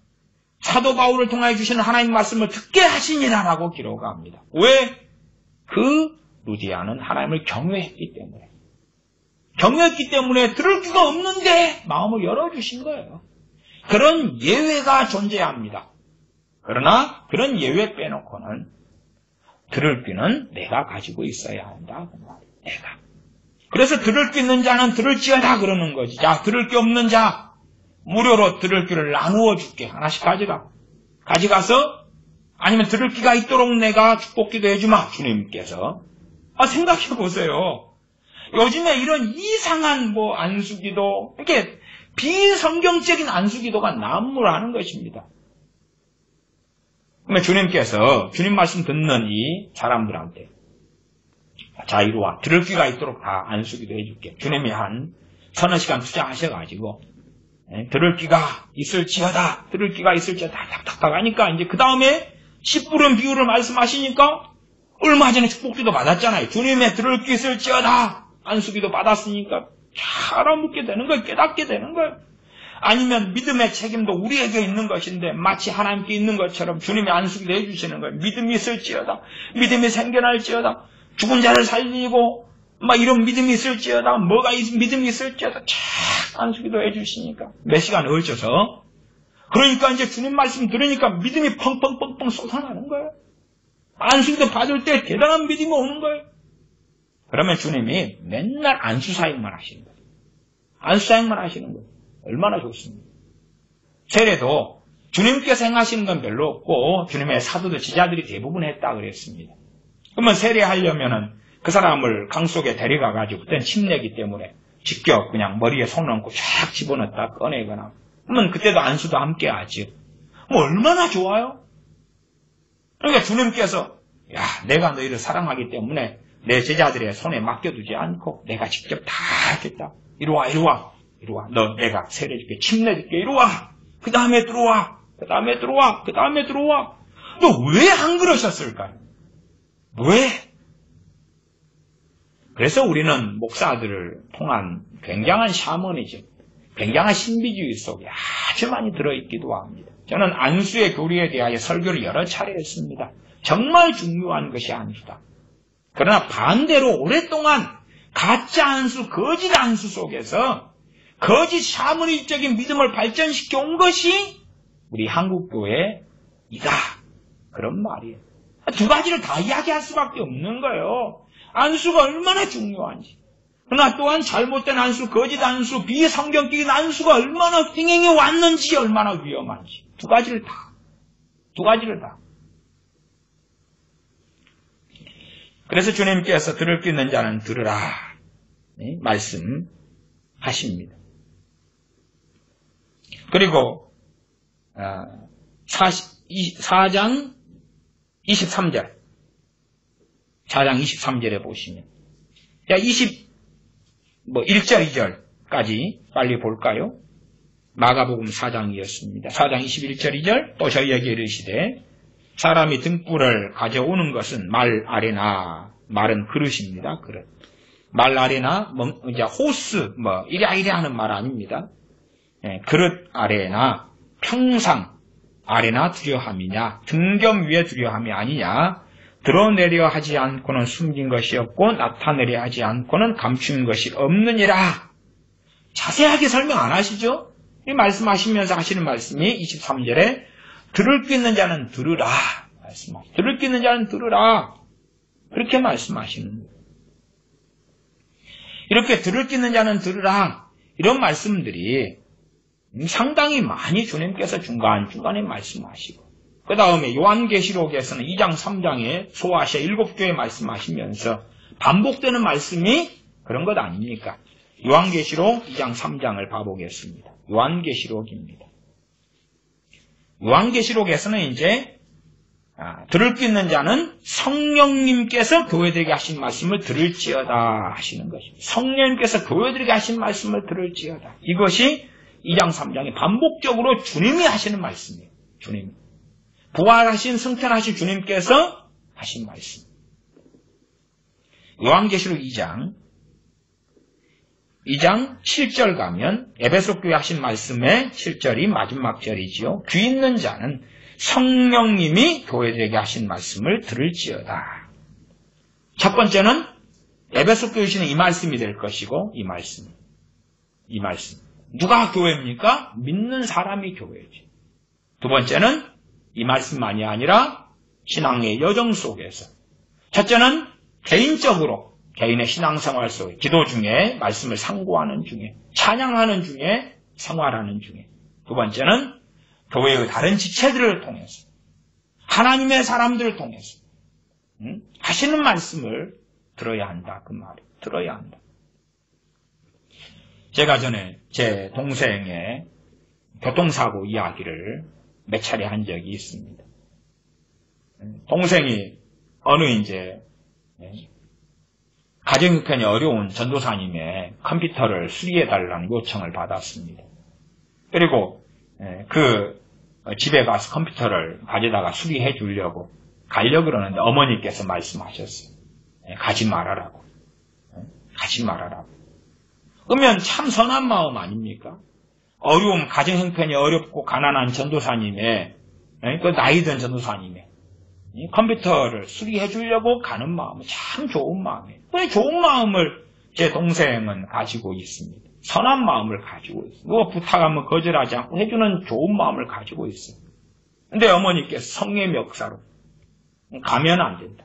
사도 바울을 통하여 주시는 하나님 말씀을 듣게 하시니라라고 기록합니다. 왜? 그 루디아는 하나님을 경외했기 때문에 들을 귀가 없는데 마음을 열어주신 거예요. 그런 예외가 존재합니다. 그러나 그런 예외 빼놓고는 들을 귀는 내가 가지고 있어야 한다. 내가. 그래서 들을 귀 있는 자는 들을지어다 그러는 거지. 자, 들을 귀 없는 자 무료로 들을 귀를 나누어 줄게. 하나씩 가져가. 가져가서 아니면 들을 귀가 있도록 내가 축복기도 해주마. 주님께서. 생각해 보세요. 요즘에 이런 이상한 안수기도 이렇게 비성경적인 안수기도가 난무하는 것입니다. 그러면 주님께서 주님 말씀 듣는 이 사람들한테 자, 이리 와. 들을 귀가 있도록 다 안수기도 해줄게. 주님이 한 서너 시간 투자하셔가지고, 들을 귀가 있을지어다. 들을 귀가 있을지어다. 탁탁탁 하니까, 이제 그 다음에 10불은 비유를 말씀하시니까, 얼마 전에 축복기도 받았잖아요. 주님의 들을 귀 있을지어다. 안수기도 받았으니까, 잘 알아듣게 되는 거예요. 깨닫게 되는 거예요. 아니면 믿음의 책임도 우리에게 있는 것인데 마치 하나님께 있는 것처럼 주님이 안수기도 해주시는 거예요. 믿음이 있을지어다. 믿음이 생겨날지어다. 죽은 자를 살리고 막 이런 믿음이 있을지어다. 믿음이 있을지어다. 쫙 안수기도 해주시니까 몇 시간 얼쳐서 그러니까 이제 주님 말씀 들으니까 믿음이 펑펑펑펑 쏟아나는 거예요. 안수기도 받을 때 대단한 믿음이 오는 거예요. 그러면 주님이 맨날 안수사역만 하시는 거예요. 안수사역만 하시는 거예요. 얼마나 좋습니까? 세례도 주님께서 행하시는 건 별로 없고 주님의 사도들 제자들이 대부분 했다 그랬습니다. 그러면 세례하려면은 그 사람을 강 속에 데려가가지고 그때는 침례기 때문에 직접 그냥 머리에 손 얹고 쫙 집어넣었다 꺼내거나 그러면 그때도 안수도 함께 하지. 뭐 얼마나 좋아요? 그러니까 주님께서 야 내가 너희를 사랑하기 때문에 내 제자들의 손에 맡겨두지 않고 내가 직접 다 하겠다. 이리 와 이리 와. 이리 와. 너 내가 세례줄게. 침례줄게. 이리 와. 그 다음에 들어와. 그 다음에 들어와. 그 다음에 들어와. 너 왜 안 그러셨을까요? 왜? 그래서 우리는 목사들을 통한 굉장한 샤머니즘, 굉장한 신비주의 속에 아주 많이 들어있기도 합니다. 저는 안수의 교리에 대하여 설교를 여러 차례 했습니다. 정말 중요한 것이 안수다. 그러나 반대로 오랫동안 가짜 안수, 거짓 안수 속에서 거짓 샤머니적인 믿음을 발전시켜 온 것이 우리 한국교회이다. 그런 말이에요. 두 가지를 다 이야기할 수밖에 없는 거예요. 안수가 얼마나 중요한지. 그러나 또한 잘못된 안수, 거짓 안수, 비성경적인 안수가 얼마나 흥행해 왔는지 얼마나 위험한지. 두 가지를 다. 그래서 주님께서 들을 수 있는 자는 들으라. 네? 말씀하십니다. 그리고 4장 23절 4장 23절에 보시면 1절 2절까지 빨리 볼까요? 마가복음 4장이었습니다. 4장 21절 2절 또 저희에게 이르시되 사람이 등불을 가져오는 것은 말 아래나 말은 그릇입니다. 그릇. 말 아래나 이제 호스 이래 하는 말 아닙니다. 그릇 아래나 평상 아래나 두려함이냐 등경 위에 두려함이 아니냐 드러내려 하지 않고는 숨긴 것이 없고 나타내려 하지 않고는 감춘 것이 없느니라. 자세하게 설명 안 하시죠? 이 말씀하시면서 하시는 말씀이 23절에 들을 수 있는 자는 들으라. 들을 수 있는 자는 들으라. 그렇게 말씀하시는 거예요. 이렇게 들을 수 있는 자는 들으라. 이런 말씀들이 상당히 많이 주님께서 중간중간에 말씀하시고 그 다음에 요한계시록에서는 2장 3장에 소아시아 7교회 말씀하시면서 반복되는 말씀이 그런 것 아닙니까? 요한계시록 2장 3장을 봐보겠습니다. 요한계시록입니다. 요한계시록에서는 이제 들을 수 있는 자는 성령님께서 교회들에게 하신 말씀을 들을지어다 하시는 것입니다. 성령님께서 교회들에게 하신 말씀을 들을지어다. 이것이 2장 3장에 반복적으로 주님이 하시는 말씀이에요. 주님. 부활하신 승천하신 주님께서 하신 말씀. 요한계시록 2장 7절 가면 에베소 교회 하신 말씀의 7절이 마지막 절이지요. 귀 있는 자는 성령님이 교회들에게 하신 말씀을 들을지어다. 첫 번째는 에베소 교회시는 이 말씀이 될 것이고 이 말씀. 누가 교회입니까? 믿는 사람이 교회지. 두 번째는 이 말씀만이 아니라 신앙의 여정 속에서. 첫째는 개인적으로 개인의 신앙생활 속에 기도 중에 말씀을 상고하는 중에 찬양하는 중에 생활하는 중에. 두 번째는 교회의 다른 지체들을 통해서 하나님의 사람들을 통해서 하시는 말씀을 들어야 한다. 그 말이에요. 들어야 한다. 제가 전에 제 동생의 교통사고 이야기를 몇 차례 한 적이 있습니다. 동생이 어느 이제 가정 형편이 어려운 전도사님의 컴퓨터를 수리해달라는 요청을 받았습니다. 그리고 그 집에 가서 컴퓨터를 가져다가 수리해 주려고 가려고 그러는데 어머니께서 말씀하셨어요. 가지 말아라고. 가지 말아라고. 그러면 참 선한 마음 아닙니까? 어려움, 가정 형편이 어렵고 가난한 전도사님의, 그 나이 든 전도사님의 컴퓨터를 수리해 주려고 가는 마음은 참 좋은 마음이에요. 그 좋은 마음을 제 동생은 가지고 있습니다. 선한 마음을 가지고 있어요. 누가 부탁하면 거절하지 않고 해주는 좋은 마음을 가지고 있어요. 근데 어머니께서 성령의 역사로 가면 안 된다.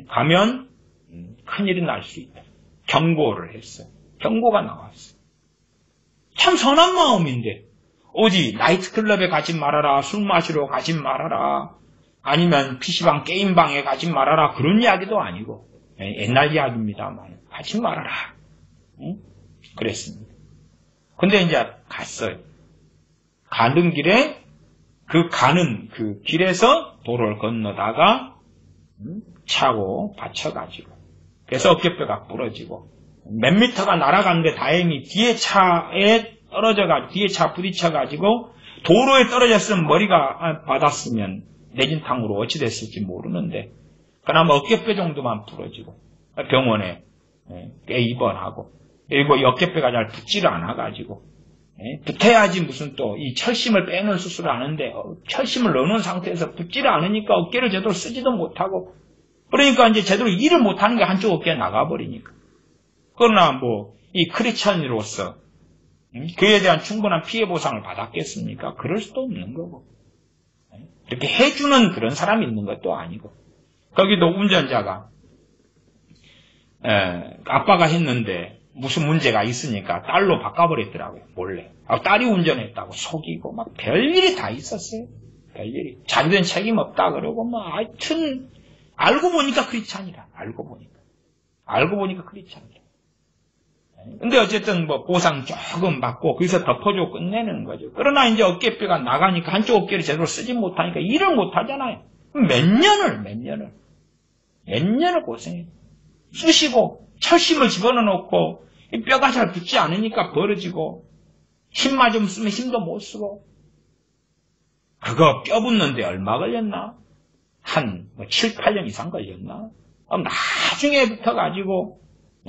가면 큰일이 날 수 있다. 경고를 했어요. 경고가 나왔어요. 참 선한 마음인데 어디 나이트클럽에 가지 말아라, 술 마시러 가지 말아라, 아니면 PC방 게임방에 가지 말아라 그런 이야기도 아니고 옛날 이야기입니다만 가지 말아라. 그랬습니다. 근데 이제 갔어요. 가는 길에 가는 그 길에서 도로를 건너다가 차고 받쳐가지고 그래서 어깨뼈가 부러지고 몇 미터가 날아갔는데 다행히 뒤에 차에 뒤에 차 부딪혀가지고 도로에 떨어졌으면 머리가 받았으면 내진탕으로 어찌 됐을지 모르는데 그나마 어깨뼈 정도만 부러지고 병원에 입원하고 그리고 이 어깨뼈가 잘 붙지를 않아가지고 붙어야지 무슨 또 이 철심을 빼는 수술을 하는데 철심을 넣는 상태에서 붙지를 않으니까 어깨를 제대로 쓰지도 못하고 그러니까 이제 제대로 일을 못하는 게 한쪽 어깨에 나가버리니까 그러나 뭐 이 크리스천으로서 그에 대한 충분한 피해 보상을 받았겠습니까? 그럴 수도 없는 거고 이렇게 해주는 그런 사람이 있는 것도 아니고 거기도 운전자가 아빠가 했는데 무슨 문제가 있으니까 딸로 바꿔버렸더라고요. 몰래. 딸이 운전했다고 속이고 막 별일이 다 있었어요. 별일이. 자기들은 책임 없다 그러고 막 하여튼 알고 보니까 크리스찬이라. 알고 보니까 크리스찬이라. 근데 어쨌든 뭐 보상 조금 받고 거기서 덮어주고 끝내는 거죠. 그러나 이제 어깨뼈가 나가니까 한쪽 어깨를 제대로 쓰지 못하니까 일을 못하잖아요. 몇 년을 고생해요. 쑤시고 철심을 집어넣어 놓고 뼈가 잘 붙지 않으니까 벌어지고 힘만 좀 쓰면 힘도 못 쓰고 그거 뼈 붙는데 얼마 걸렸나? 한 7, 8년 이상 걸렸나? 나중에 붙어가지고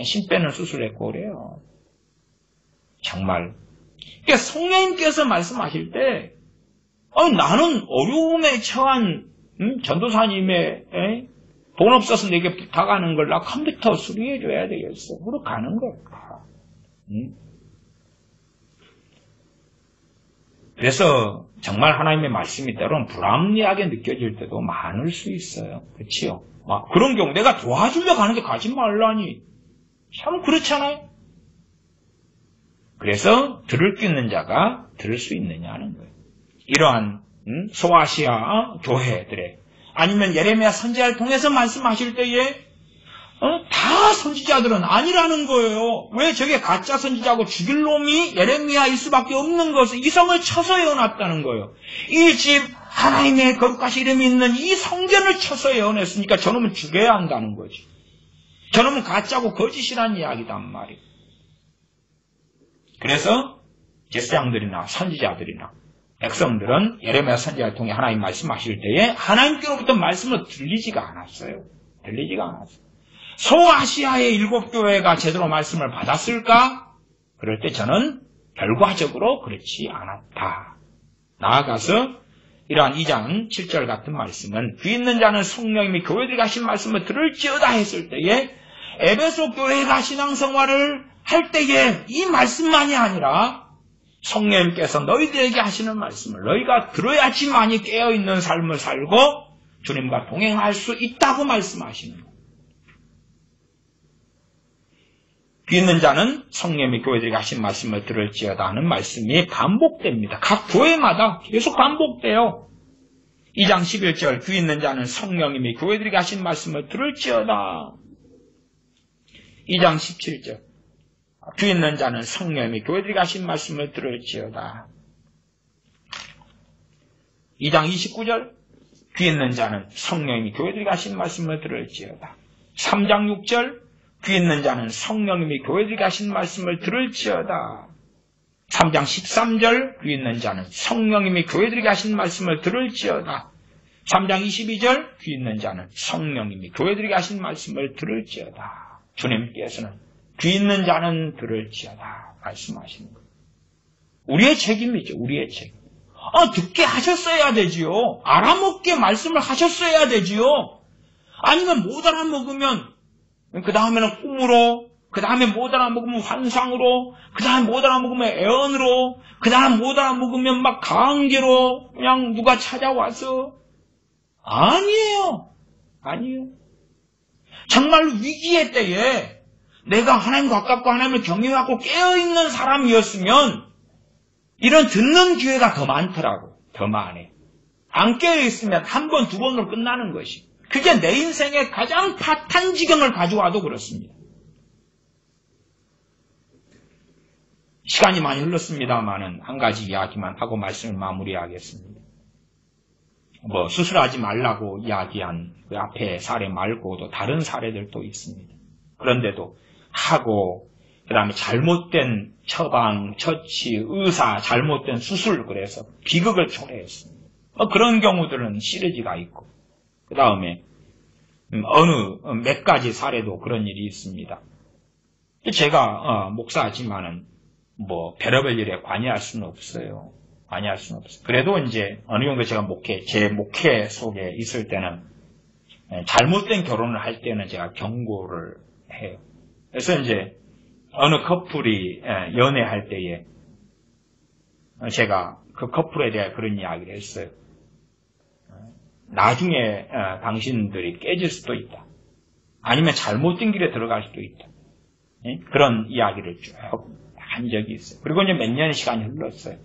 심 빼는 수술했고 그래요. 정말 그러니까 성령님께서 말씀하실 때 나는 어려움에 처한 전도사님의 돈 없어서 내게 부탁하는 걸 나 컴퓨터 수리해줘야 되겠어. 그러 가는 거야. 그래서 정말 하나님의 말씀이 때로는 불합리하게 느껴질 때도 많을 수 있어요. 그렇지요? 그런 경우 내가 도와주려고 하는데 가지 말라니 참 그렇잖아요. 그래서 들을 수 있는 자가 들을 수 있느냐는 거예요. 이러한 소아시아 교회들의 아니면 예레미야 선지자를 통해서 말씀하실 때에 다 선지자들은 아니라는 거예요. 왜 저게 가짜 선지자고 죽일 놈이 예레미야일 수밖에 없는 것을 이성을 쳐서 예언했다는 거예요. 이 집 하나님의 거룩하신 이름이 있는 이 성전을 쳐서 예언했으니까 저놈은 죽여야 한다는 거지. 저놈은 가짜고 거짓이란 이야기단 말이에요. 그래서 제사장들이나 선지자들이나 백성들은 예레미야 선지자를 통해 하나님 말씀하실 때에 하나님께로부터 말씀을 들리지가 않았어요. 소아시아의 7교회가 제대로 말씀을 받았을까? 그럴 때 저는 결과적으로 그렇지 않았다. 나아가서 이러한 2장 7절 같은 말씀은 귀 있는 자는 성령님이 교회들이 하신 말씀을 들을지어다 했을 때에 에베소 교회가 신앙생활을 할 때에 이 말씀만이 아니라 성령님께서 너희들에게 하시는 말씀을 너희가 들어야지만이 깨어있는 삶을 살고 주님과 동행할 수 있다고 말씀하시는 거예요. 귀 있는 자는 성령님이 교회들에게 하신 말씀을 들을지어다 하는 말씀이 반복됩니다. 각 교회마다 계속 반복돼요. 2장 11절 귀 있는 자는 성령님이 교회들에게 하신 말씀을 들을지어다. 2장 17절 귀 있는 자는 성령님이 교회들에게 하신 말씀을 들을지어다. 2장 29절 귀 있는 자는 성령님이 교회들에게 하신 말씀을 들을지어다. 3장 6절 귀 있는 자는 성령님이 교회들에게 하신 말씀을 들을지어다. 3장 13절 귀 있는 자는 성령님이 교회들에게 하신 말씀을 들을지어다. 3장 22절 귀 있는 자는 성령님이 교회들에게 하신 말씀을 들을지어다. 주님께서는 귀 있는 자는 들을지어다 말씀하시는 거예요. 우리의 책임이죠. 우리의 책임. 듣게 하셨어야 되지요. 알아먹게 말씀을 하셨어야 되지요. 아니면 못 알아먹으면 그 다음에는 꿈으로, 그 다음에 못 알아먹으면 환상으로, 그 다음에 못 알아먹으면 애언으로, 그 다음에 못 알아먹으면 막 강제로 그냥 누가 찾아와서. 아니에요. 아니에요. 정말 위기의 때에 내가 하나님 가깝고 하나님을 경외하고 깨어있는 사람이었으면 이런 듣는 기회가 더 많더라고. 더 많아요. 안 깨어있으면 한 번, 두 번으로 끝나는 것이. 그게 내 인생의 가장 파탄 지경을 가져와도 그렇습니다. 시간이 많이 흘렀습니다만은 한 가지 이야기만 하고 말씀을 마무리하겠습니다. 수술하지 말라고 이야기한 그 앞에 사례 말고도 다른 사례들도 있습니다. 그런데도 하고 그 다음에 잘못된 처방, 처치, 의사, 잘못된 수술 그래서 비극을 초래했습니다. 그런 경우들은 시리즈가 있고 그 다음에 어느 몇 가지 사례도 그런 일이 있습니다. 제가 목사지만은 별의별 일에 관여할 수는 없어요. 관여할 수는 없어요. 그래도 이제 어느 정도 제가 제 목회 속에 있을 때는 잘못된 결혼을 할 때는 제가 경고를 해요. 그래서 이제 어느 커플이 연애할 때에 제가 그 커플에 대해 그런 이야기를 했어요. 나중에 당신들이 깨질 수도 있다. 아니면 잘못된 길에 들어갈 수도 있다. 그런 이야기를 쭉 한 적이 있어요. 그리고 이제 몇 년의 시간이 흘렀어요.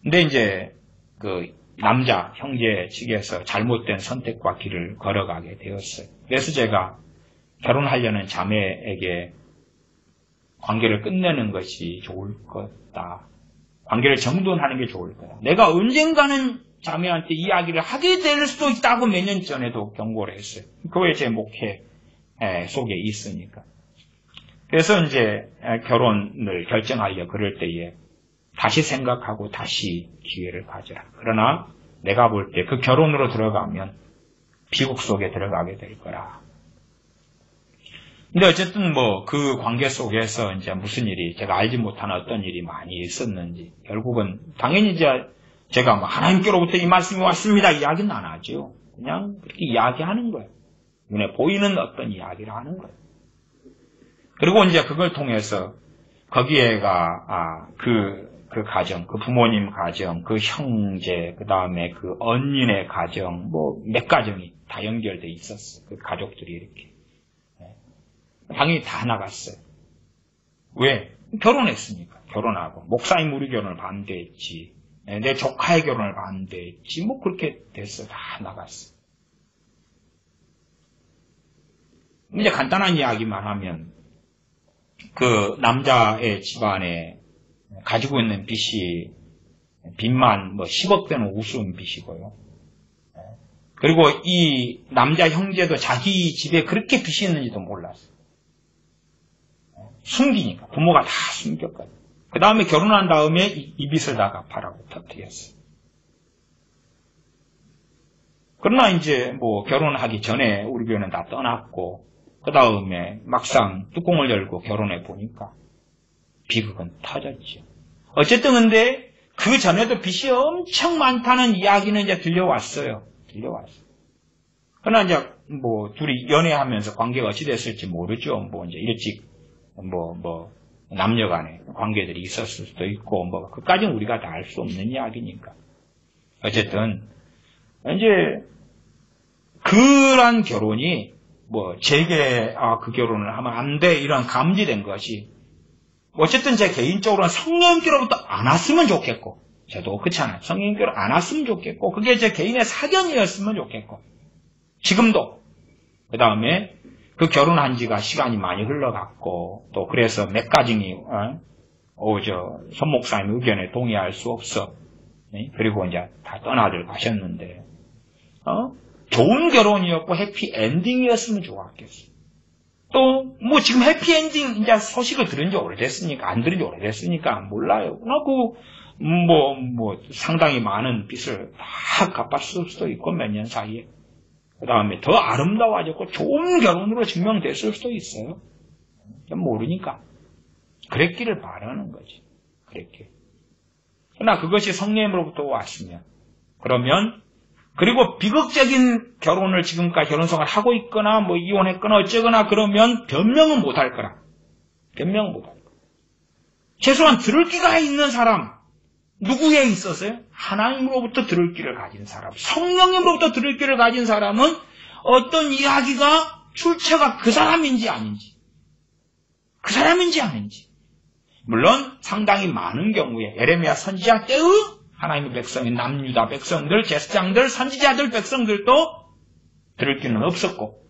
근데 이제 그 남자 형제 측에서 잘못된 선택과 길을 걸어가게 되었어요. 그래서 제가 결혼하려는 자매에게 관계를 끝내는 것이 좋을 거다. 관계를 정돈하는 게 좋을 거다. 내가 언젠가는 자매한테 이야기를 하게 될 수도 있다고 몇 년 전에도 경고를 했어요. 그거에 제 목회 속에 있으니까. 그래서 이제 결혼을 결정하려 그럴 때에 다시 생각하고 다시 기회를 가져라. 그러나 내가 볼 때 그 결혼으로 들어가면 비극 속에 들어가게 될 거라. 근데 어쨌든 그 관계 속에서 이제 무슨 일이 제가 알지 못하는 어떤 일이 많이 있었는지 결국은 당연히 이제 제가 하나님께로부터 이 말씀이 왔습니다 이야기는 안 하죠. 그냥 그렇게 이야기하는 거예요. 눈에 보이는 어떤 이야기를 하는 거예요. 그리고 이제 그걸 통해서 거기에가 그 가정, 그 부모님 가정, 그 형제, 그 다음에 그 언니네 가정, 몇 가정이 다 연결돼 있었어요. 그 가족들이 이렇게. 당연히 다 나갔어요. 왜? 결혼했으니까. 결혼하고. 목사님 우리 결혼을 반대했지. 내 조카의 결혼을 반대했지. 그렇게 됐어요. 다 나갔어요. 이제 간단한 이야기만 하면 그 남자의 집안에 가지고 있는 빚만 10억 되는 우스운 빚이고요. 그리고 이 남자 형제도 자기 집에 그렇게 빚이 있는지도 몰랐어요. 숨기니까. 부모가 다 숨겼거든요. 그 다음에 결혼한 다음에 이 빚을 다 갚아라고 터뜨렸어요. 그러나 이제 결혼하기 전에 우리 교회는 다 떠났고, 그 다음에 막상 뚜껑을 열고 결혼해 보니까 비극은 터졌죠. 어쨌든 근데 그 전에도 빚이 엄청 많다는 이야기는 이제 들려왔어요. 그러나 이제 둘이 연애하면서 관계가 어찌 됐을지 모르죠. 이제 일찍 남녀 간에 관계들이 있었을 수도 있고, 그까지는 우리가 다 알 수 없는 이야기니까. 어쨌든, 이제, 그런 결혼이, 제게, 그 결혼을 하면 안 돼, 이런 감지된 것이, 어쨌든 제 개인적으로는 성령님께로부터 안 왔으면 좋겠고, 저도 그렇잖아요. 성령님께로 안 왔으면 좋겠고, 그게 제 개인의 사견이었으면 좋겠고, 지금도, 그 다음에, 그 결혼한 지가 시간이 많이 흘러갔고, 또 그래서 몇 가정이, 손 목사님 의견에 동의할 수 없어. 그리고 이제 다 떠나들 가셨는데, 좋은 결혼이었고 해피 엔딩이었으면 좋았겠어. 또 뭐 지금 해피엔딩 이제 소식을 들은 지 오래됐으니까 안 들은 지 오래됐으니까 몰라요. 뭐 상당히 많은 빚을 다 갚았을 수도 있고 몇 년 사이에 그 다음에 더 아름다워졌고 좋은 결혼으로 증명됐을 수도 있어요. 모르니까 그랬기를 바라는 거지. 그랬길. 그러나 그것이 성령으로부터 왔으면 그러면 그리고 비극적인 결혼을 지금까지 결혼생활을 하고 있거나 뭐 이혼했거나 어쩌거나 그러면 변명은 못할 거라. 변명은 못할 거라. 최소한 들을 귀가 있는 사람 누구에 있었어요? 하나님으로부터 들을 귀를 가진 사람, 성령님으로부터 들을 귀를 가진 사람은 어떤 이야기가 출처가 그 사람인지 아닌지 물론 상당히 많은 경우에 예레미야 선지자 때의 하나님의 백성인 남유다 백성들, 제사장들, 선지자들 백성들도 들을 귀는 없었고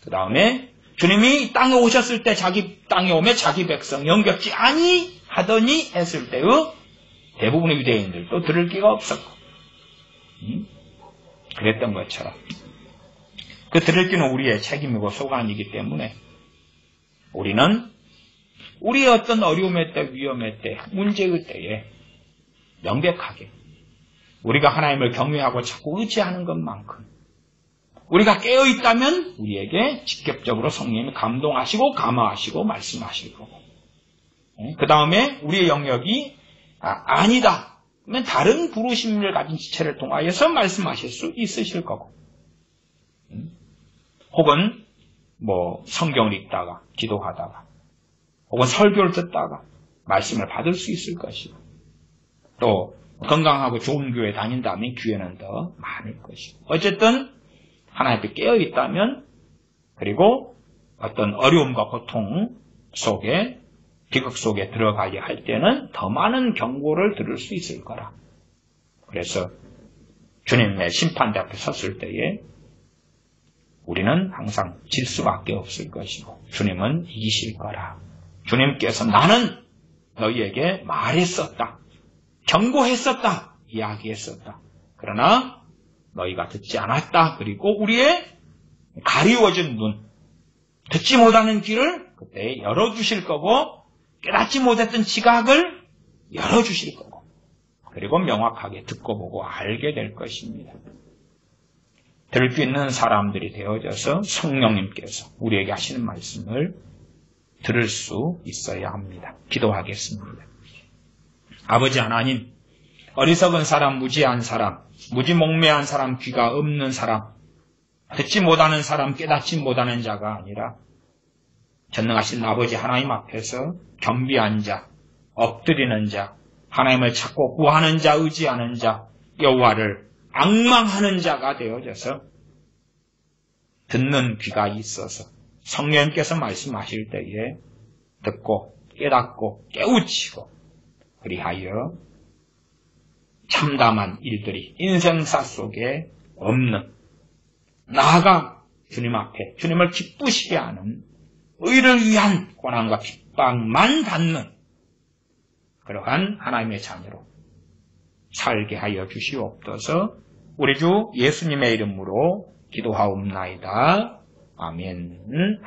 그 다음에 주님이 땅에 오셨을 때 자기 땅에 오며 자기 백성 영겹지 아니하더니 했을 때의 대부분의 유대인들도 들을 귀가 없었고 그랬던 것처럼 그 들을 귀는 우리의 책임이고 소관이기 때문에 우리는 우리의 어떤 어려움의 때, 위험의 때, 문제의 때에 명백하게 우리가 하나님을 경외하고 자꾸 의지하는 것만큼 우리가 깨어있다면 우리에게 직접적으로 성령님이 감동하시고 감화하시고 말씀하실 거고 그 다음에 우리의 영역이 아니다 그러면 다른 부르심을 가진 지체를 통하여서 말씀하실 수 있으실 거고 혹은 뭐 성경을 읽다가 기도하다가 혹은 설교를 듣다가 말씀을 받을 수 있을 것이고 또 건강하고 좋은 교회 다닌다면 기회는 더 많을 것이고 어쨌든 하나님 앞에 깨어있다면 그리고 어떤 어려움과 고통 속에 비극 속에 들어가게 할 때는 더 많은 경고를 들을 수 있을 거라. 그래서 주님의 심판대 앞에 섰을 때에 우리는 항상 질 수밖에 없을 것이고 주님은 이기실 거라. 주님께서 나는 너희에게 말했었다. 경고했었다. 이야기했었다. 그러나 너희가 듣지 않았다. 그리고 우리의 가리워진 눈, 듣지 못하는 귀를 그때 열어주실 거고 깨닫지 못했던 지각을 열어주실 거고 그리고 명확하게 듣고 보고 알게 될 것입니다. 들을 수 있는 사람들이 되어져서 성령님께서 우리에게 하시는 말씀을 들을 수 있어야 합니다. 기도하겠습니다. 아버지 하나님, 어리석은 사람, 무지한 사람, 무지몽매한 사람, 귀가 없는 사람, 듣지 못하는 사람, 깨닫지 못하는 자가 아니라 전능하신 아버지 하나님 앞에서 겸비한 자, 엎드리는 자, 하나님을 찾고 구하는 자, 의지하는 자, 여호와를 앙망하는 자가 되어져서 듣는 귀가 있어서 성령님께서 말씀하실 때에 듣고 깨닫고 깨우치고 그리하여 참담한 일들이 인생사 속에 없는 나아가 주님 앞에 주님을 기쁘시게 하는 의를 위한 고난과 핍박만 받는 그러한 하나님의 자녀로 살게 하여 주시옵소서. 우리 주 예수님의 이름으로 기도하옵나이다. 아멘.